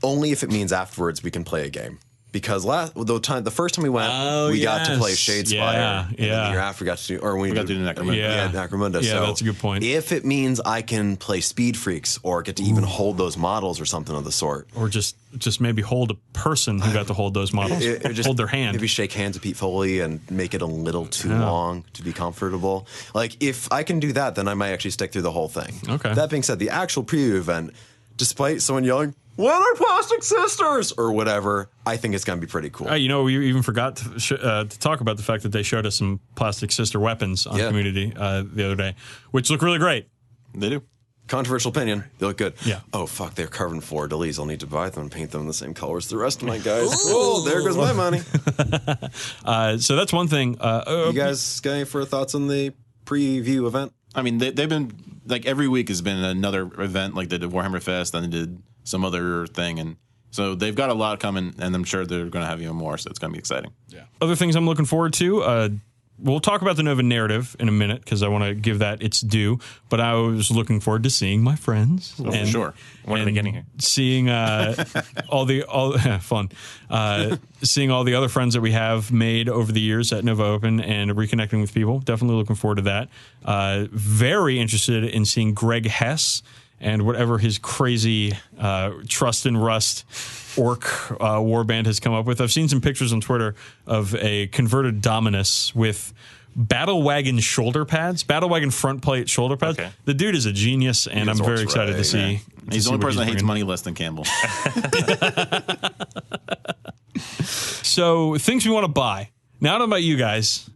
Only if it means afterwards we can play a game. Because the first time we went, we got to play Shadespire. And then the year after we got to do, or we got to do Necromunda. Yeah. Necromunda. Yeah, So that's a good point. If it means I can play Speed Freaks or get to even hold those models or something of the sort. Or just maybe hold a person who got to hold those models. Hold their hand. Maybe shake hands with Pete Foley and make it a little too long to be comfortable. Like, if I can do that, then I might actually stick through the whole thing. Okay. That being said, the actual preview event, despite someone yelling, "What are plastic sisters?" or whatever, I think it's going to be pretty cool. We even forgot to talk about the fact that they showed us some plastic sister weapons on Community the other day, which look really great. They do. Controversial opinion. They look good. Yeah. Oh, fuck, they're carbon fleur-de-lis. I'll need to buy them and paint them in the same colors as the rest of my guys. Oh, there goes my money. So that's one thing. You guys got any further thoughts on the preview event? I mean, they've been, like, every week has been another event. Like, they did Warhammer Fest, then they did some other thing. And so they've got a lot coming, and I'm sure they're going to have even more. So it's going to be exciting. Yeah. Other things I'm looking forward to. We'll talk about the Nova narrative in a minute, because I want to give that its due. But I was looking forward to seeing my friends. Oh, for sure. when are they getting here? Seeing fun. Seeing all the other friends that we have made over the years at Nova Open and reconnecting with people. Definitely looking forward to that. Very interested in seeing Greg Hess and whatever his crazy Trust and Rust orc warband has come up with. I've seen some pictures on Twitter of a converted Dominus with battle wagon shoulder pads, battle wagon front plate shoulder pads. Okay. The dude is a genius, and I'm very excited to see. He's the only person that hates money less than Campbell. So things we want to buy. Now, I don't know about you guys.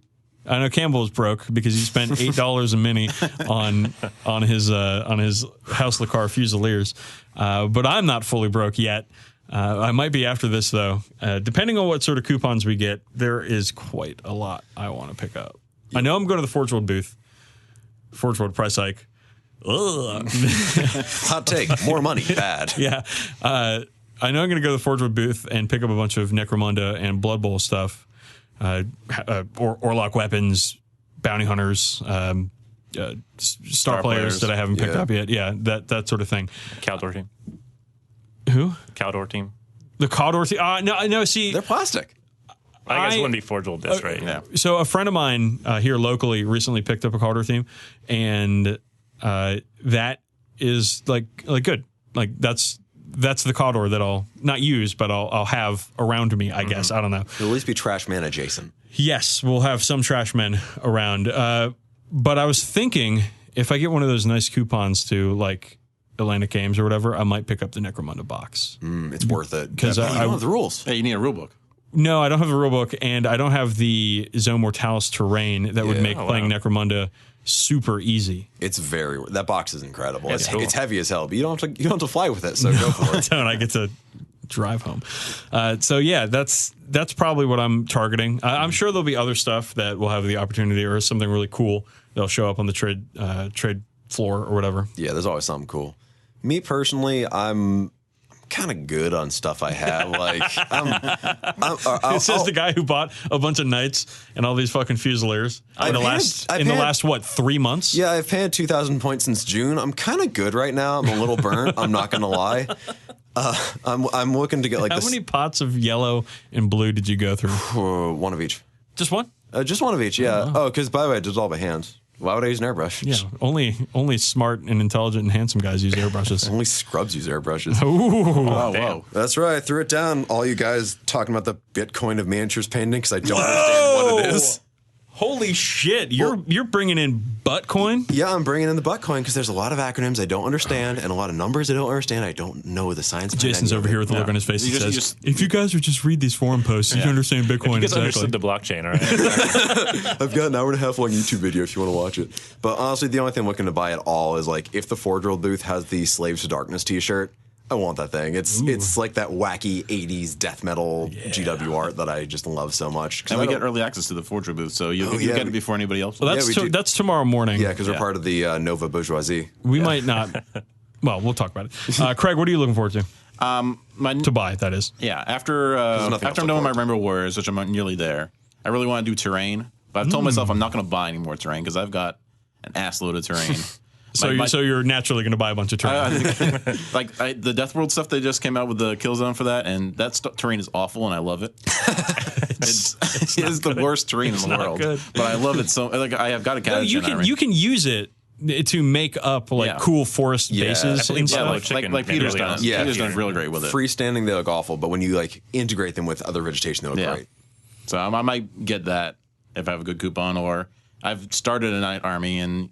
I know Campbell is broke because he spent $8 a mini on his House Lacar Fusiliers, but I'm not fully broke yet. I might be after this, though. Depending on what sort of coupons we get, there is quite a lot I want to pick up. I know I'm going to the Forge World booth. Forge World price hike. Ugh. Hot take. More money. Bad. Yeah. I know I'm going to go to the Forge World booth and pick up a bunch of Necromunda and Blood Bowl stuff. Orlock weapons, bounty hunters, star players that I haven't picked up yet. Yeah, that sort of thing. Caldor team. Who? Caldor team. The Caldor team? No, see. They're plastic. I guess it wouldn't be Forge World Disc, right? Yeah. So a friend of mine here locally recently picked up a Caldor team, and that is like good. Like that's the Cawdor that I'll not use, but I'll have around me, I guess. I don't know. It'll at least be trash man adjacent. Yes, we'll have some trash men around. But I was thinking, if I get one of those nice coupons to like Atlantic Games or whatever, I might pick up the Necromunda box. It's worth it. Because you I don't have the rules. Hey, you need a rule book. No, I don't have a rulebook, and I don't have the Zone Mortalis terrain that would make playing Necromunda super easy. It's that box is incredible. It's, cool. it's heavy as hell, but you don't have to fly with it. So go for it. I get to drive home. So yeah, that's probably what I'm targeting. I'm sure there'll be other stuff that will have the opportunity, or something really cool that'll show up on the trade floor or whatever. Yeah, there's always something cool. Me personally, I'm kind of good on stuff I have. Like, It says the guy who bought a bunch of knights and all these fucking Fusiliers in the last what, 3 months? Yeah, I've paid 2,000 points since June. I'm kind of good right now. I'm a little burnt. I'm not gonna lie. I'm looking to get like How many pots of yellow and blue did you go through? one of each. Just one? Just one of each. Yeah. Oh, because by the way, I did it all by hand. Why would I use an airbrush? Yeah, only smart and intelligent and handsome guys use airbrushes. Only scrubs use airbrushes. Ooh. Oh, whoa. That's right. I threw it down. All you guys talking about the Bitcoin of miniatures painting because I don't understand what it is. Holy shit! You're bringing in Buttcoin? Yeah, I'm bringing in the Bitcoin because there's a lot of acronyms I don't understand and a lot of numbers I don't understand. I don't know the science. Jason's over here with the look on his face. He says, "If you guys would just read these forum posts, you understand Bitcoin." You guys understood the blockchain, all right? I've got an hour and a half long YouTube video if you want to watch it. But honestly, the only thing I'm looking to buy at all is like if the Forge World booth has the Slaves to Darkness T-shirt. I want that thing. It's like that wacky 80s death metal GW art that I just love so much. And we get early access to the Forge booth, so you'll get it before anybody else. Well, that's tomorrow morning. Yeah, because we're part of the Nova Bourgeoisie. We might not. Well, we'll talk about it. Craig, what are you looking forward to? To buy, that is. Yeah, after I'm done with my Rainbow Warriors, which I'm nearly there, I really want to do terrain. But I've told myself I'm not going to buy any more terrain because I've got an ass load of terrain. So you're naturally going to buy a bunch of terrain. The Death World stuff, they just came out with the kill zone for that, and that terrain is awful, and I love it. It is the worst terrain in the world, good. but I love it so. Like I have got a cat. You can use it to make up cool forest bases and stuff. Like Peter's done. Yeah, Peter's done really great with it. Freestanding, they look awful, but when you like integrate them with other vegetation, they look great. So I might get that if I have a good coupon, or I've started a Knight army, and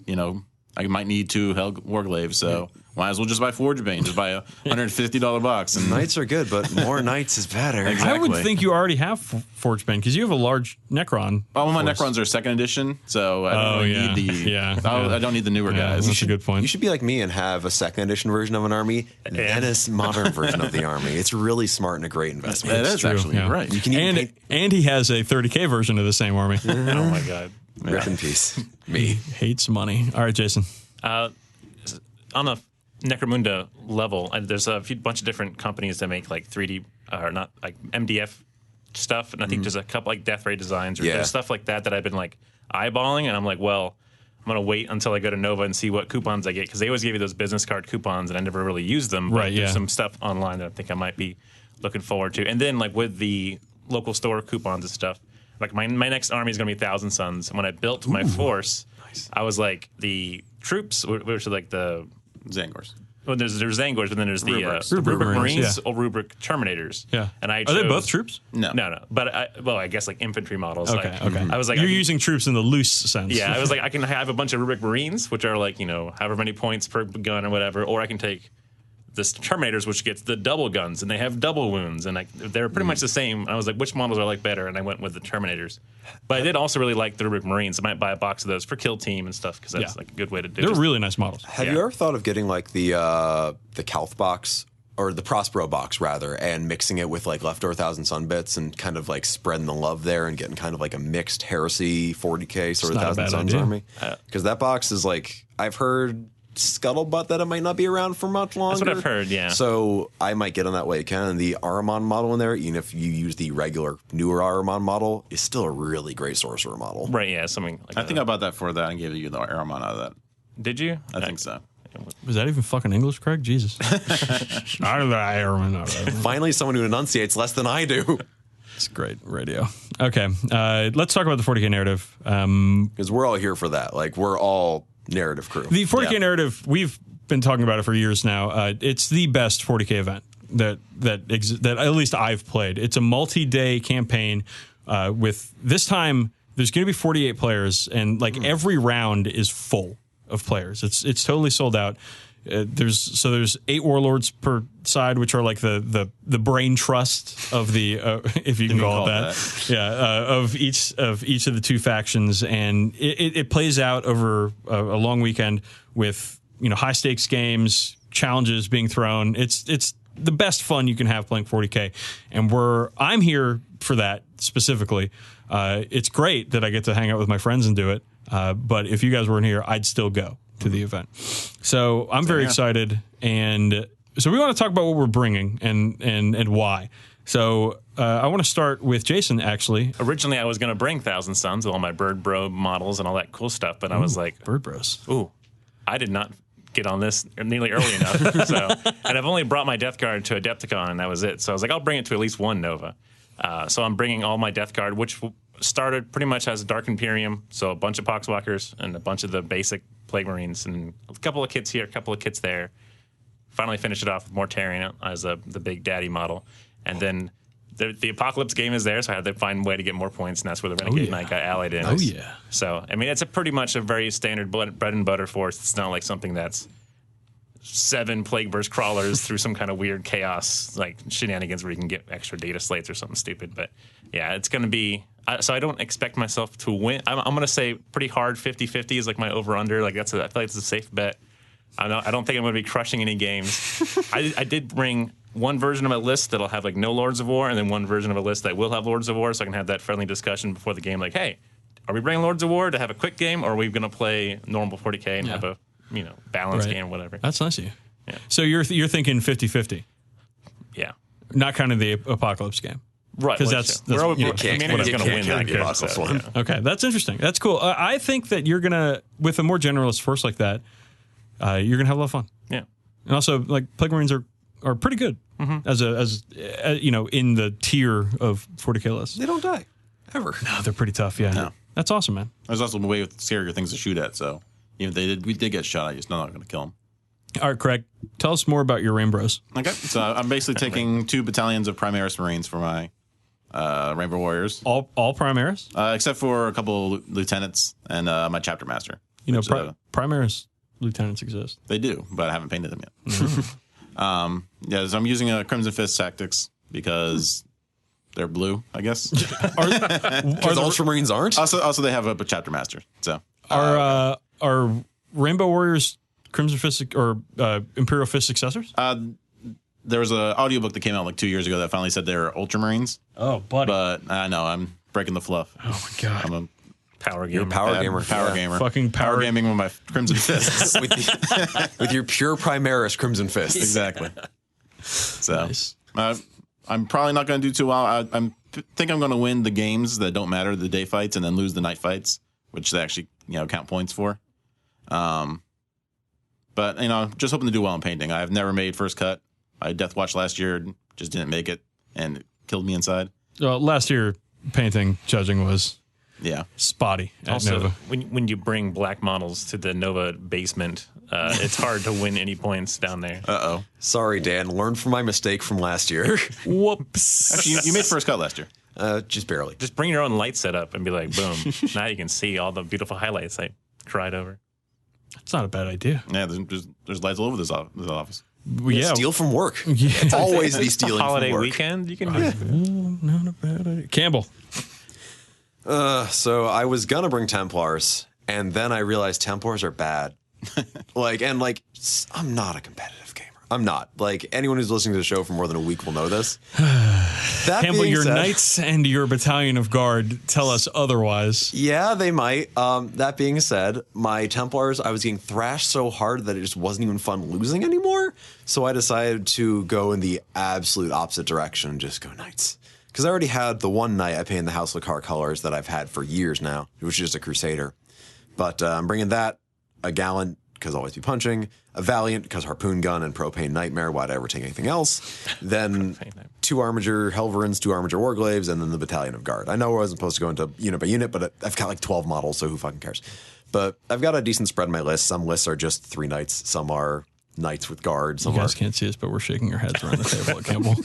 I might need 2 Warglaives, so might as well just buy Forge Bane. Just buy a $150 box. And Knights are good, but more Knights is better. Exactly. I would think you already have Forge Bane because you have a large Necron. Well, my Necrons are 2nd edition, so I don't need the I don't need the newer guys. That's a good point. You should be like me and have a 2nd edition version of an army and then a modern version of the army. It's really smart and a great investment. That is actually right. You can and he has a 30K version of the same army. Oh my god. Rip in peace. Me hates money. All right, Jason. On a Necromunda level, there's a bunch of different companies that make like 3D or not like MDF stuff, and I think there's a couple like Death Ray Designs or there's stuff like that I've been like eyeballing, and I'm like, well, I'm gonna wait until I go to Nova and see what coupons I get because they always give you those business card coupons, and I never really use them. But there's some stuff online that I think I might be looking forward to, and then like with the local store coupons and stuff. Like my next army is going to be 1,000 Suns. And when I built my force, I was like the troops, which are like the Zangors. Well, there's Zangors, but then there's the Rubric Rubric Marines, Marines or Rubric Terminators. Yeah. And I Are they both troops? No. But I guess like infantry models. Okay. I was like, you're using troops in the loose sense. Yeah, I was like, I can have a bunch of Rubric Marines, which are like however many points per gun or whatever, or I can take the Terminators, which gets the double guns, and they have double wounds, and they're pretty much the same. And I was like, which models I like better? And I went with the Terminators. But I did also really like the Rubric Marines. I might buy a box of those for Kill Team and stuff, because that's like a good way to do it. They're really nice models. Have you ever thought of getting like the Calth box, or the Prospero box rather, and mixing it with like leftover 1,000 Sun bits and kind of like spreading the love there and getting kind of like a mixed Heresy 40k sort of 1,000 Suns army? Because that box is like, I've heard scuttlebutt that it might not be around for much longer. That's what I've heard, yeah. So I might get on that way again. And the Ahriman model in there, even if you use the regular newer Ahriman model, is still a really great sorcerer model. Right, yeah, something like that. I think I bought that for that and gave you the Ahriman out of that. Did you? I think so. Was that even fucking English, Craig? Jesus. Finally, someone who enunciates less than I do. It's great radio. Okay, let's talk about the 40K narrative. Because we're all here for that. Like, we're all narrative crew. The 40K narrative, we've been talking about it for years now. It's the best 40K event. that at least I've played. It's a multi-day campaign with this time there's going to be 48 players, and like every round is full of players. It's totally sold out. There's 8 warlords per side, which are like the brain trust of the if you can call it that. Of each of the 2 factions, and it plays out over a long weekend with high stakes games, challenges being thrown. It's the best fun you can have playing 40k, and I'm here for that specifically. It's great that I get to hang out with my friends and do it, but if you guys weren't here, I'd still go to the event. So I'm very excited, and so we want to talk about what we're bringing and why. So I want to start with Jason, actually. Originally, I was going to bring Thousand Suns with all my Bird Bro models and all that cool stuff, but I was like, Bird Bros. Ooh, I did not get on this nearly early enough. And I've only brought my Death Guard to Adepticon, and that was it. So I was like, I'll bring it to at least one Nova. So I'm bringing all my Death Guard, which started pretty much as a Dark Imperium, so a bunch of Poxwalkers and a bunch of the basic Plague Marines, and a couple of kits here, a couple of kits there. Finally finished it off with Mortarion as the big daddy model. And then the Apocalypse game is there, so I had to find a way to get more points, and that's where the Renegade Knight got allied in. Oh, yeah. So, I mean, it's pretty much a very standard bread and butter force. It's not like something that's 7 Plague Burst crawlers through some kind of weird chaos, like shenanigans where you can get extra data slates or something stupid. But, yeah, it's going to be... So I don't expect myself to win. I'm going to say pretty hard 50-50 is like my over-under. Like I feel like it's a safe bet. I don't think I'm going to be crushing any games. I did bring one version of my list that'll have like no Lords of War, and then one version of a list that will have Lords of War, so I can have that friendly discussion before the game. Like, hey, are we bringing Lords of War to have a quick game, or are we going to play normal 40k and have a balanced game or whatever? That's nice of you. Yeah. So you're thinking 50-50. Yeah. Not kind of the Apocalypse game. Right. Because that's Manny's going to win that game. One. Yeah. Okay, that's interesting. That's cool. I think that you're going to, with a more generalist force like that, you're going to have a lot of fun. Yeah. And also, like, Plague Marines are pretty good as in the tier of 40k lists. They don't die ever. No, they're pretty tough. Yeah. No. That's awesome, man. There's also a way with scarier things to shoot at, so even if we did get shot, I'm not going to kill them. All right, Craig, tell us more about your Rainbows. Okay, so I'm basically taking 2 battalions of Primaris Marines for my Rainbow Warriors. All Primaris? Except for a couple lieutenants and my chapter master. Primaris lieutenants exist. They do, but I haven't painted them yet. So I'm using a Crimson Fist tactics because they're blue, I guess. Because Ultramarines aren't? Also, they have a chapter master. So are Rainbow Warriors Crimson Fist or Imperial Fist successors? There was an audiobook that came out like 2 years ago that finally said they're Ultramarines. Oh, buddy. But I know, I'm breaking the fluff. Oh, my God. I'm a Power gamer. You're a power gamer. Power Yeah. gamer. Fucking power gaming with my Crimson Fists. with your pure Primaris Crimson Fist. Exactly. So Nice. I'm probably not going to do too well. I think I'm going to win the games that don't matter, the day fights, and then lose the night fights, which they actually count points for. But just hoping to do well in painting. I've never made first cut. I Death Watch last year, just didn't make it, and it killed me inside. Last year, painting judging was spotty at Also, Nova. when you bring black models to the Nova basement, it's hard to win any points down there. Uh-oh. Sorry, Dan. Learn from my mistake from last year. Whoops. Actually, you made first cut last year. Just barely. Just bring your own light setup and be like, boom. Now you can see all the beautiful highlights I cried over. That's not a bad idea. Yeah, there's lights all over this office. Steal from work. Yeah. Always be stealing Holiday from work. weekend, you can Not a bad idea. Campbell. So I was gonna bring Templars, and then I realized Templars are bad. I'm not a competitive gamer. I'm not. Like, anyone who's listening to the show for more than a week will know this. Campbell, your knights and your battalion of guard tell us otherwise. Yeah, they might. That being said, my Templars, I was getting thrashed so hard that it just wasn't even fun losing anymore. So I decided to go in the absolute opposite direction and just go knights. Because I already had the one knight I painted the House Lakar colors that I've had for years now, which is just a Crusader. But I'm bringing that, a Gallant, because I'll always be punching, a Valiant, because Harpoon Gun and Propane Nightmare, why'd I ever take anything else? Then 2 Armiger Helverins, 2 Armiger Warglaves, and then the Battalion of Guard. I know I wasn't supposed to go into unit by unit, but I've got like 12 models, so who fucking cares? But I've got a decent spread in my list. Some lists are just 3 knights, some are knights with guards. You guys can't see us, but we're shaking our heads around the table at Campbell.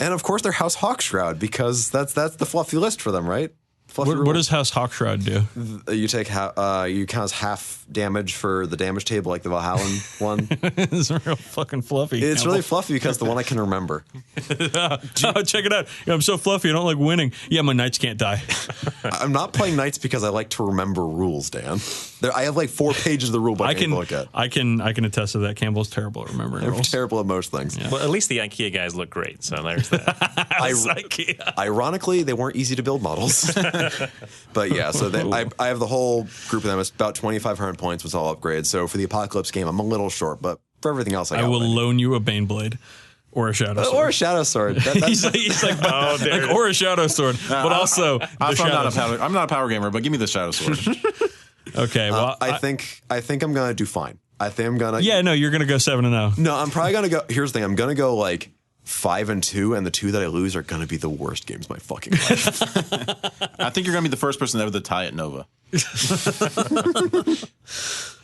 And of course, their House Hawkshroud, because that's the fluffy list for them, right? What does House Hawkshroud do? You take you count as half damage for the damage table, like the Valhallan one. It's real fucking fluffy. It's really fluffy because the one I can remember. Oh, check it out. Yeah, I'm so fluffy. I don't like winning. Yeah, my knights can't die. I'm not playing knights because I like to remember rules, Dan. I have like 4 pages of the rule book I can look at. I can attest to that. Campbell's terrible at remembering rules. I'm terrible at most things. Yeah. Well, at least the IKEA guys look great, so there's that. IKEA. Ironically, they weren't easy to build models. But yeah, so I have the whole group of them. It's about 2,500 points was all upgrades. So for the Apocalypse game, I'm a little short, but for everything else, I will loan you a Baneblade. Or a shadow sword. Or a shadow sword. He's like, oh, like, or a shadow sword. But also, I'm not a power gamer, but give me the shadow sword. Okay, well, I think I'm gonna do fine. I think I'm gonna. Yeah, no, you're gonna go 7-0. No, I'm probably gonna go. Here's the thing: I'm gonna go like 5-2, and the 2 that I lose are gonna be the worst games of my fucking life. I think you're gonna be the first person ever to tie at Nova.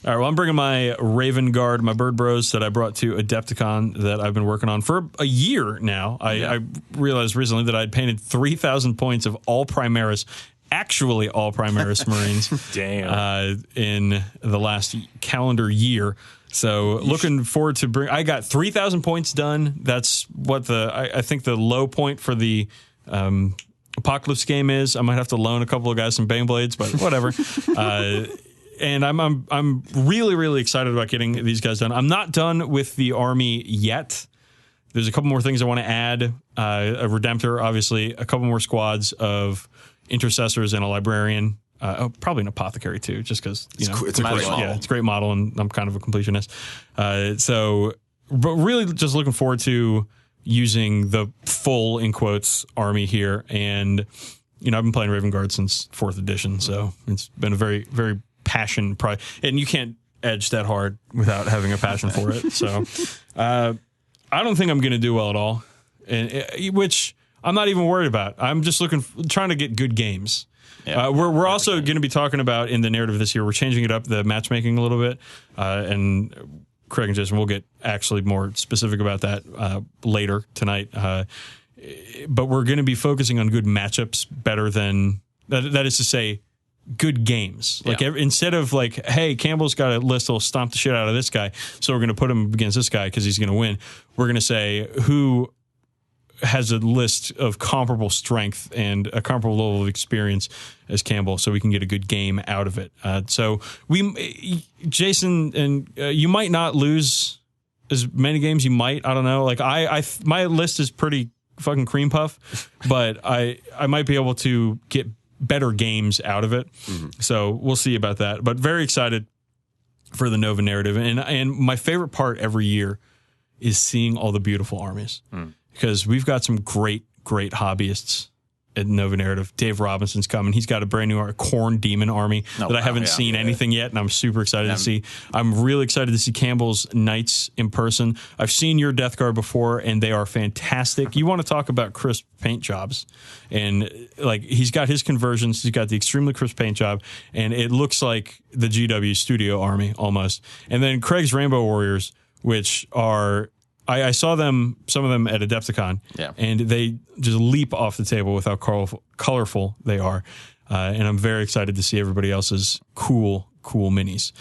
All right, well, I'm bringing my Raven Guard, my Bird Bros that I brought to Adepticon that I've been working on for a year now. I realized recently that I'd painted 3,000 points of all Primaris, actually all Primaris Marines. Damn. In the last calendar year. So looking forward to I got 3,000 points done. That's what I think the low point for the Apocalypse game is. I might have to loan a couple of guys some Baneblades, but whatever. And I'm really, really excited about getting these guys done. I'm not done with the army yet. There's a couple more things I want to add. A Redemptor, obviously, a couple more squads of intercessors and a librarian. Probably an apothecary too, just because it's a great model. Yeah, it's a great model, and I'm kind of a completionist. But really, just looking forward to using the full, in quotes, army here. And I've been playing Raven Guard since 4th edition, so it's been a very, very passion project. And you can't edge that hard without having a passion for it. So I don't think I'm going to do well at all, which I'm not even worried about. I'm just trying to get good games. Yeah, we're also going to be talking about in the narrative this year. We're changing it up, the matchmaking a little bit, and Craig and Jason will get actually more specific about that later tonight. But we're going to be focusing on good matchups better than that is to say, good games. Like instead of like, hey, Campbell's got a list that'll stomp the shit out of this guy, so we're going to put him against this guy because he's going to win. We're going to say who has a list of comparable strength and a comparable level of experience as Campbell, so we can get a good game out of it. So Jason, and you might not lose as many games. You might, I don't know. Like my list is pretty fucking cream puff, but I might be able to get better games out of it. Mm-hmm. So we'll see about that. But very excited for the Nova narrative, and my favorite part every year is seeing all the beautiful armies. Because we've got some great hobbyists at Nova Narrative. Dave Robinson's coming. He's got a brand new Corn Demon army that I haven't seen anything yet, and I'm super excited to see. I'm really excited to see Campbell's Knights in person. I've seen your Death Guard before, and they are fantastic. You want to talk about crisp paint jobs. And like he's got his conversions. He's got the extremely crisp paint job, and it looks like the GW Studio army almost. And then Craig's Rainbow Warriors, which are... I saw some of them at Adepticon, and they just leap off the table with how colorful they are. And I'm very excited to see everybody else's cool minis.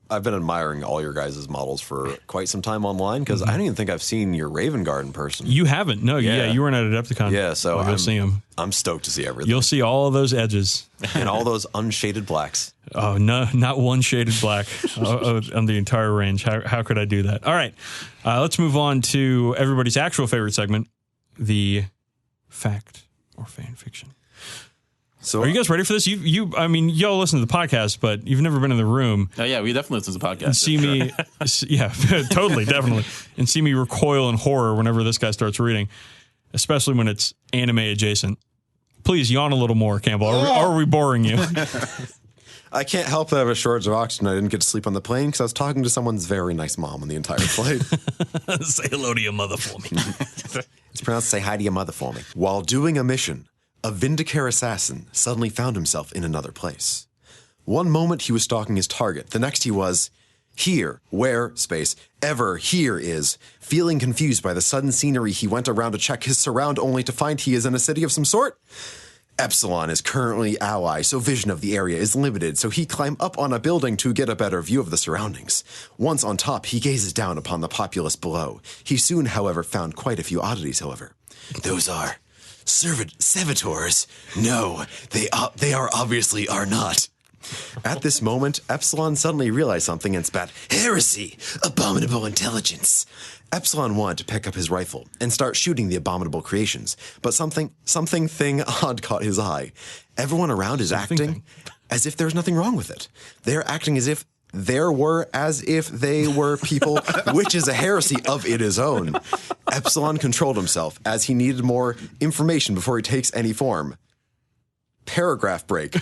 I've been admiring all your guys' models for quite some time online, because I don't even think I've seen your Raven Guard in person. You haven't? No, you weren't at Adepticon. Yeah, so you'll see them. I'm stoked to see everything. You'll see all of those edges. And all those unshaded blacks. Oh, no, not one shaded black on the entire range. How could I do that? All right, let's move on to everybody's actual favorite segment, the fact or fan fiction. So, are you guys ready for this? I mean, y'all listen to the podcast, but you've never been in the room. Oh yeah, we definitely listen to the podcast. And see me, yeah, totally, definitely, and see me recoil in horror whenever this guy starts reading, especially when it's anime adjacent. Please yawn a little more, Campbell. Are we boring you? I can't help that I have a shortage of oxygen. I didn't get to sleep on the plane because I was talking to someone's very nice mom on the entire flight. Say hello to your mother for me. It's pronounced say hi to your mother for me. While doing a mission, a Vindicare assassin suddenly found himself in another place. One moment he was stalking his target. The next he was Here, where, space, ever here is. Feeling confused by the sudden scenery, he went around to check his surround only to find he is in a city of some sort. Epsilon is currently ally, so vision of the area is limited, so he climbed up on a building to get a better view of the surroundings. Once on top, he gazes down upon the populace below. He soon, however, found quite a few oddities, however. Those are servitors. No, they are obviously are not. At this moment, Epsilon suddenly realized something and spat, "Heresy! Abominable intelligence!" Epsilon wanted to pick up his rifle and start shooting the abominable creations, but something odd caught his eye. Everyone around is acting as if there's nothing wrong with it. They're acting as if they were people, which is a heresy of its own. Epsilon controlled himself as he needed more information before he takes any form. Paragraph break.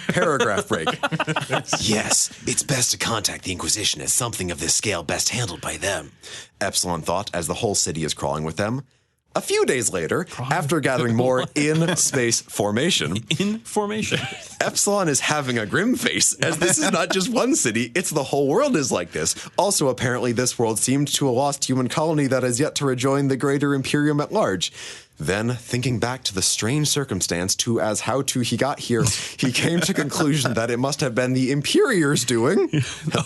Yes, it's best to contact the Inquisition as something of this scale best handled by them, Epsilon thought as the whole city is crawling with them. A few days later, after gathering more in-space formation, Epsilon is having a grim face, as this is not just one city, it's the whole world is like this. Also, apparently, this world seemed to a lost human colony that has yet to rejoin the greater Imperium at large. Then, thinking back to the strange circumstance he got here, he came to conclusion that it must have been the Imperior's doing.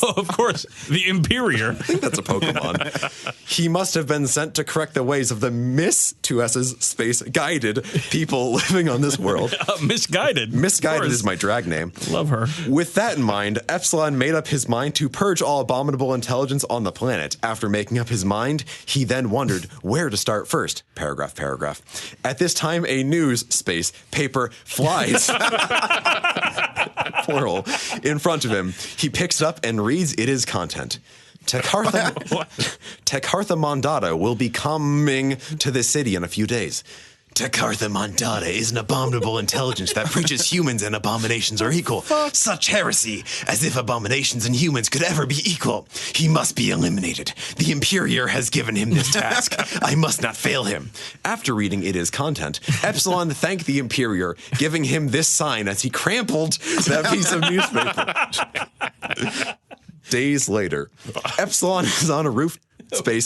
Oh, of course, the Imperior. I think that's a Pokemon. He must have been sent to correct the ways of the space guided people living on this world. Misguided. Misguided is my drag name. Love her. With that in mind, Epsilon made up his mind to purge all abominable intelligence on the planet. After making up his mind, he then wondered where to start first. Paragraph. At this time, a news paper flies, plural, in front of him. He picks it up and reads its content. Tecartha Mondada will be coming to this city in a few days. Tecartha Mondada is an abominable intelligence that preaches humans and abominations are equal. Such heresy, as if abominations and humans could ever be equal. He must be eliminated. The Imperior has given him this task. I must not fail him. After reading its content, Epsilon thanked the Imperior, giving him this sign as he crumpled that piece of newspaper. Days later, Epsilon is on a roof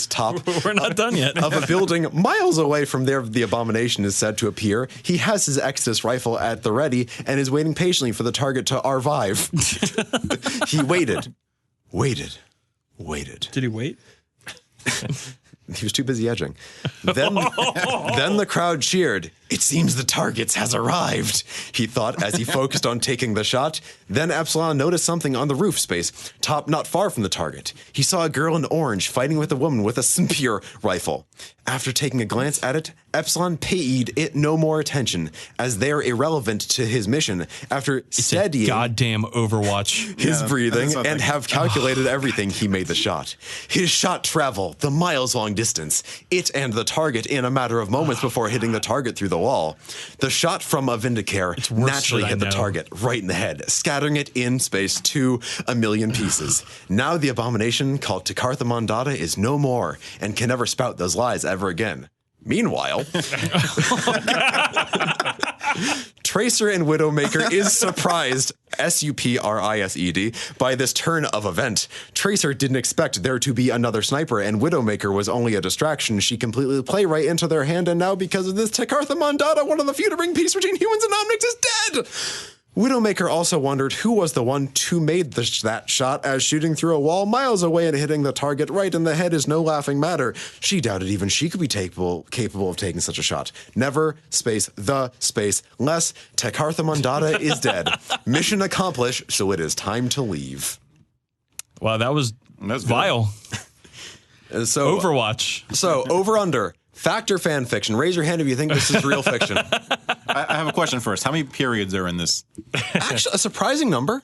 top. We're not done yet. Of a building miles away from there the abomination is said to appear. He has his Exodus rifle at the ready and is waiting patiently for the target to revive. He waited. Did he wait? He was too busy edging. Then the crowd cheered. It seems the target has arrived, he thought as he focused on taking the shot. Then Epsilon noticed something on the roof top not far from the target. He saw a girl in orange fighting with a woman with a spear rifle. After taking a glance at it, Epsilon paid it no more attention, as they're irrelevant to his mission. After steadying goddamn Overwatch his breathing and have calculated everything, he made the shot. His shot traveled the miles-long distance, it and the target in a matter of moments before hitting the target through the wall. The shot from a Vindicator naturally hit the target right in the head, scattering it in space to a million pieces. Now the abomination called Tecartha Mondada is no more and can never spout those lies ever again. Meanwhile, Tracer and Widowmaker is surprised, Suprised, by this turn of event. Tracer didn't expect there to be another sniper, and Widowmaker was only a distraction. She completely played right into their hand, and now because of this, Tecartha Mondada, one of the few to bring peace between humans and omnics, is dead! Widowmaker also wondered who was the one who made that shot, as shooting through a wall miles away and hitting the target right in the head is no laughing matter. She doubted even she could be capable of taking such a shot. Never, less, Tecartha Mondada is dead. Mission accomplished, so it is time to leave. Wow, that's vile. So Overwatch. So, over-under. Fact or fan fiction? Raise your hand if you think this is real fiction. I have a question first. How many periods are in this? Actually, a surprising number.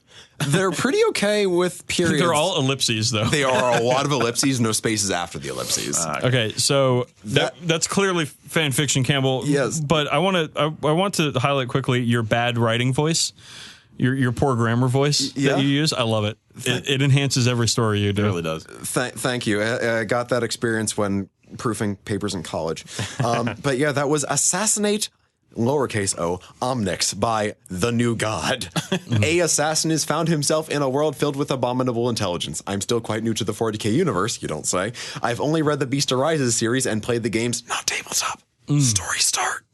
They're pretty okay with periods. They're all ellipses, though. They are a lot of ellipses, no spaces after the ellipses. Okay, so that's clearly fan fiction, Campbell. Yes. But I want to highlight quickly your bad writing voice. Your poor grammar voice that you use. I love it. It enhances every story you do. It really does. Thank you. I got that experience when proofing papers in college. But yeah, that was assassinate lowercase o, Omnix by the new god. A assassin has found himself in a world filled with abominable intelligence. I'm still quite new to the 40k universe, you don't say. I've only read the Beast Arises series and played the games, not tabletop. Story start.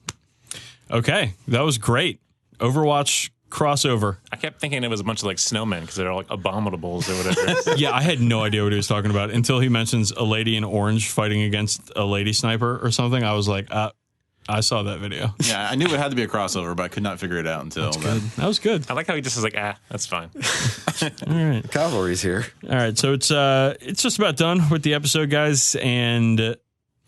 Okay, that was great. Overwatch crossover. I kept thinking it was a bunch of like snowmen because they're like abominables or whatever. Yeah, I had no idea what he was talking about until he mentions a lady in orange fighting against a lady sniper or something. I was like, I saw that video. Yeah, I knew it had to be a crossover, but I could not figure it out until then. That was good. I like how he just was like, that's fine. All right. Cavalry's here. All right, so it's just about done with the episode, guys. And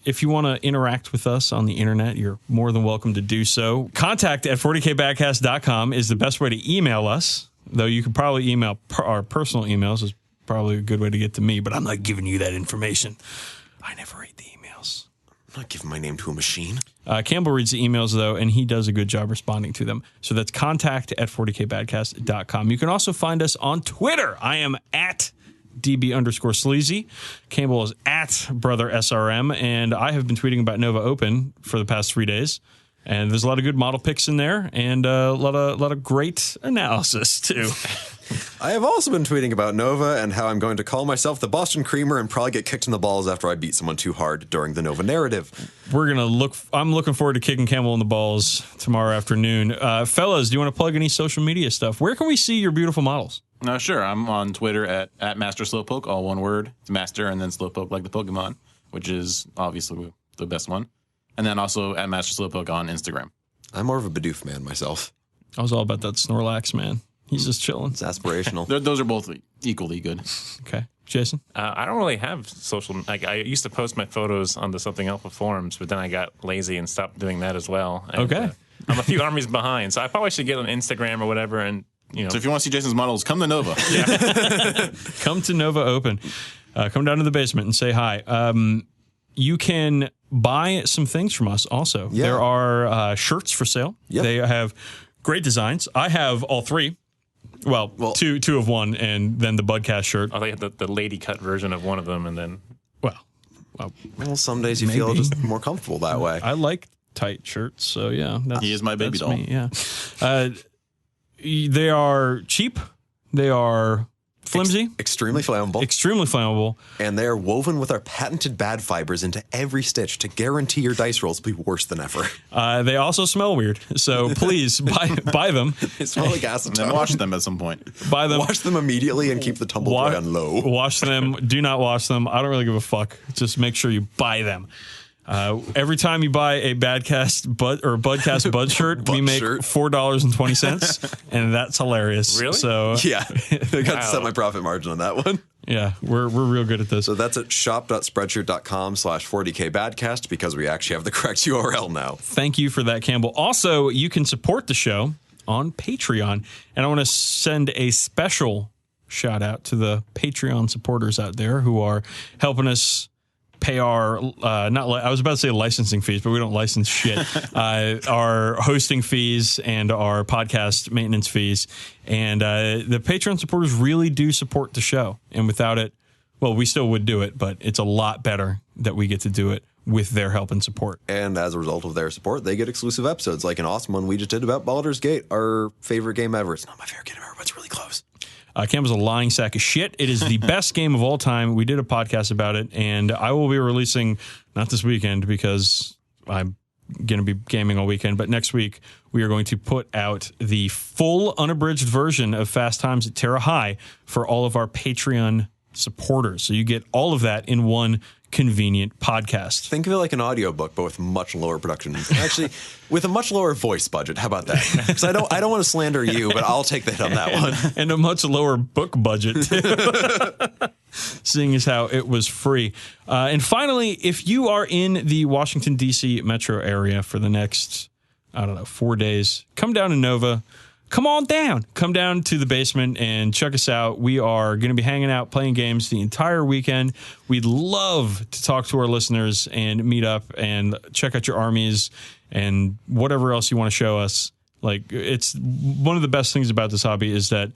if you want to interact with us on the internet, you're more than welcome to do so. Contact at 40kbadcast.com is the best way to email us, though you could probably email our personal emails is probably a good way to get to me, but I'm not giving you that information. I never read the emails. I'm not giving my name to a machine. Campbell reads the emails, though, and he does a good job responding to them. So that's contact at 40kbadcast.com. You can also find us on Twitter. I am at DB_sleazy. Campbell is at BrotherSRM, and I have been tweeting about Nova Open for the past 3 days. And there's a lot of good model picks in there, and a lot of great analysis too. I have also been tweeting about Nova and how I'm going to call myself the Boston Creamer and probably get kicked in the balls after I beat someone too hard during the Nova narrative. I'm looking forward to kicking Campbell in the balls tomorrow afternoon. Fellas, do you want to plug any social media stuff? Where can we see your beautiful models? Sure. I'm on Twitter at Master Slowpoke, all one word. It's Master and then Slowpoke like the Pokemon, which is obviously the best one. And then also at Master Slowpoke on Instagram. I'm more of a Bidoof man myself. I was all about that Snorlax, man. He's just chilling. It's aspirational. Those are both equally good. Okay. Jason? I don't really have social. Like I used to post my photos on the Something Alpha forums, but then I got lazy and stopped doing that as well. And, okay. I'm a few armies behind, so I probably should get on Instagram or whatever. And So if you want to see Jason's models, come to Nova. Yeah. Come to Nova Open. Come down to the basement and say hi. You can buy some things from us also. Yeah. There are shirts for sale. Yep. They have great designs. I have all three. Well, two of one, and then the Budcast shirt. Oh, they had the lady cut version of one of them, and then Well, some days you feel just more comfortable that way. I like tight shirts, so yeah. He is my baby doll. Me, yeah. They are cheap. They are flimsy. Extremely flammable. Extremely flammable. And they're woven with our patented bad fibers into every stitch to guarantee your dice rolls will be worse than ever. They also smell weird, so please buy them. They smell like acetone. And then wash them at some point. Buy them. Wash them immediately and keep the tumble dry on low. Wash them. Do not wash them. I don't really give a fuck. Just make sure you buy them. Every time you buy a Badcast Budcast Bud shirt, we make $4.20, and that's hilarious. Really? So Yeah, I got to set my profit margin on that one. yeah, we're real good at this. So that's at shop.spreadshirt.com/40kbadcast because we actually have the correct URL now. Thank you for that, Campbell. Also, you can support the show on Patreon, and I want to send a special shout out to the Patreon supporters out there who are helping us pay our I was about to say licensing fees, but we don't license shit. Our hosting fees and our podcast maintenance fees, and the Patreon supporters really do support the show. And without it, well, we still would do it, but it's a lot better that we get to do it with their help and support. And as a result of their support, they get exclusive episodes, like an awesome one we just did about Baldur's Gate, our favorite game ever. It's not my favorite game ever, but it's really close. Campbell's a lying sack of shit. It is the best game of all time. We did a podcast about it, and I will be releasing, not this weekend because I'm going to be gaming all weekend, but next week we are going to put out the full unabridged version of Fast Times at Terra High for all of our Patreon supporters. So you get all of that in one convenient podcast. Think of it like an audiobook, but with much lower production. Actually, with a much lower voice budget. How about that? Because I don't want to slander you, but I'll take the hit on that one. And a much lower book budget, too. Seeing as how it was free. And finally, if you are in the Washington, D.C. metro area for the next, 4 days, come down to Nova. Come on down. Come down to the basement and check us out. We are going to be hanging out, playing games the entire weekend. We'd love to talk to our listeners and meet up and check out your armies and whatever else you want to show us. Like, it's one of the best things about this hobby is that,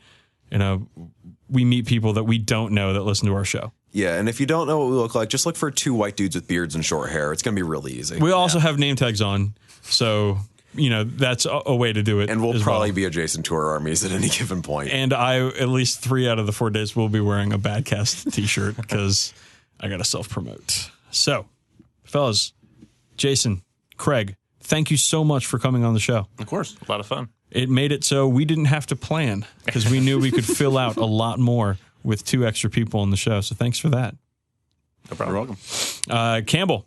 we meet people that we don't know that listen to our show. Yeah, and if you don't know what we look like, just look for two white dudes with beards and short hair. It's going to be really easy. We also have name tags on, so that's a way to do it. And we'll as probably well. be adjacent to our armies at any given point. And I, at least 3 out of the 4 days, will be wearing a Badcast t-shirt because I got to self-promote. So, fellas, Jason, Craig, thank you so much for coming on the show. Of course. A lot of fun. It made it so we didn't have to plan because we knew we could fill out a lot more with 2 extra people on the show. So thanks for that. No problem. You're welcome. Campbell,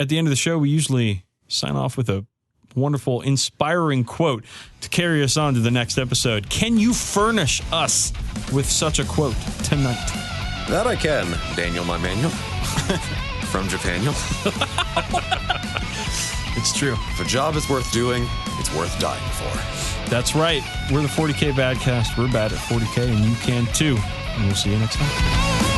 at the end of the show, we usually sign off with a wonderful, inspiring quote to carry us on to the next episode. Can you furnish us with such a quote tonight? That I can, Daniel, my manual. From Japaniel. It's true. If a job is worth doing, it's worth dying for. That's right. We're the 40k Badcast. We're bad at 40k, and you can too. And we'll see you next time.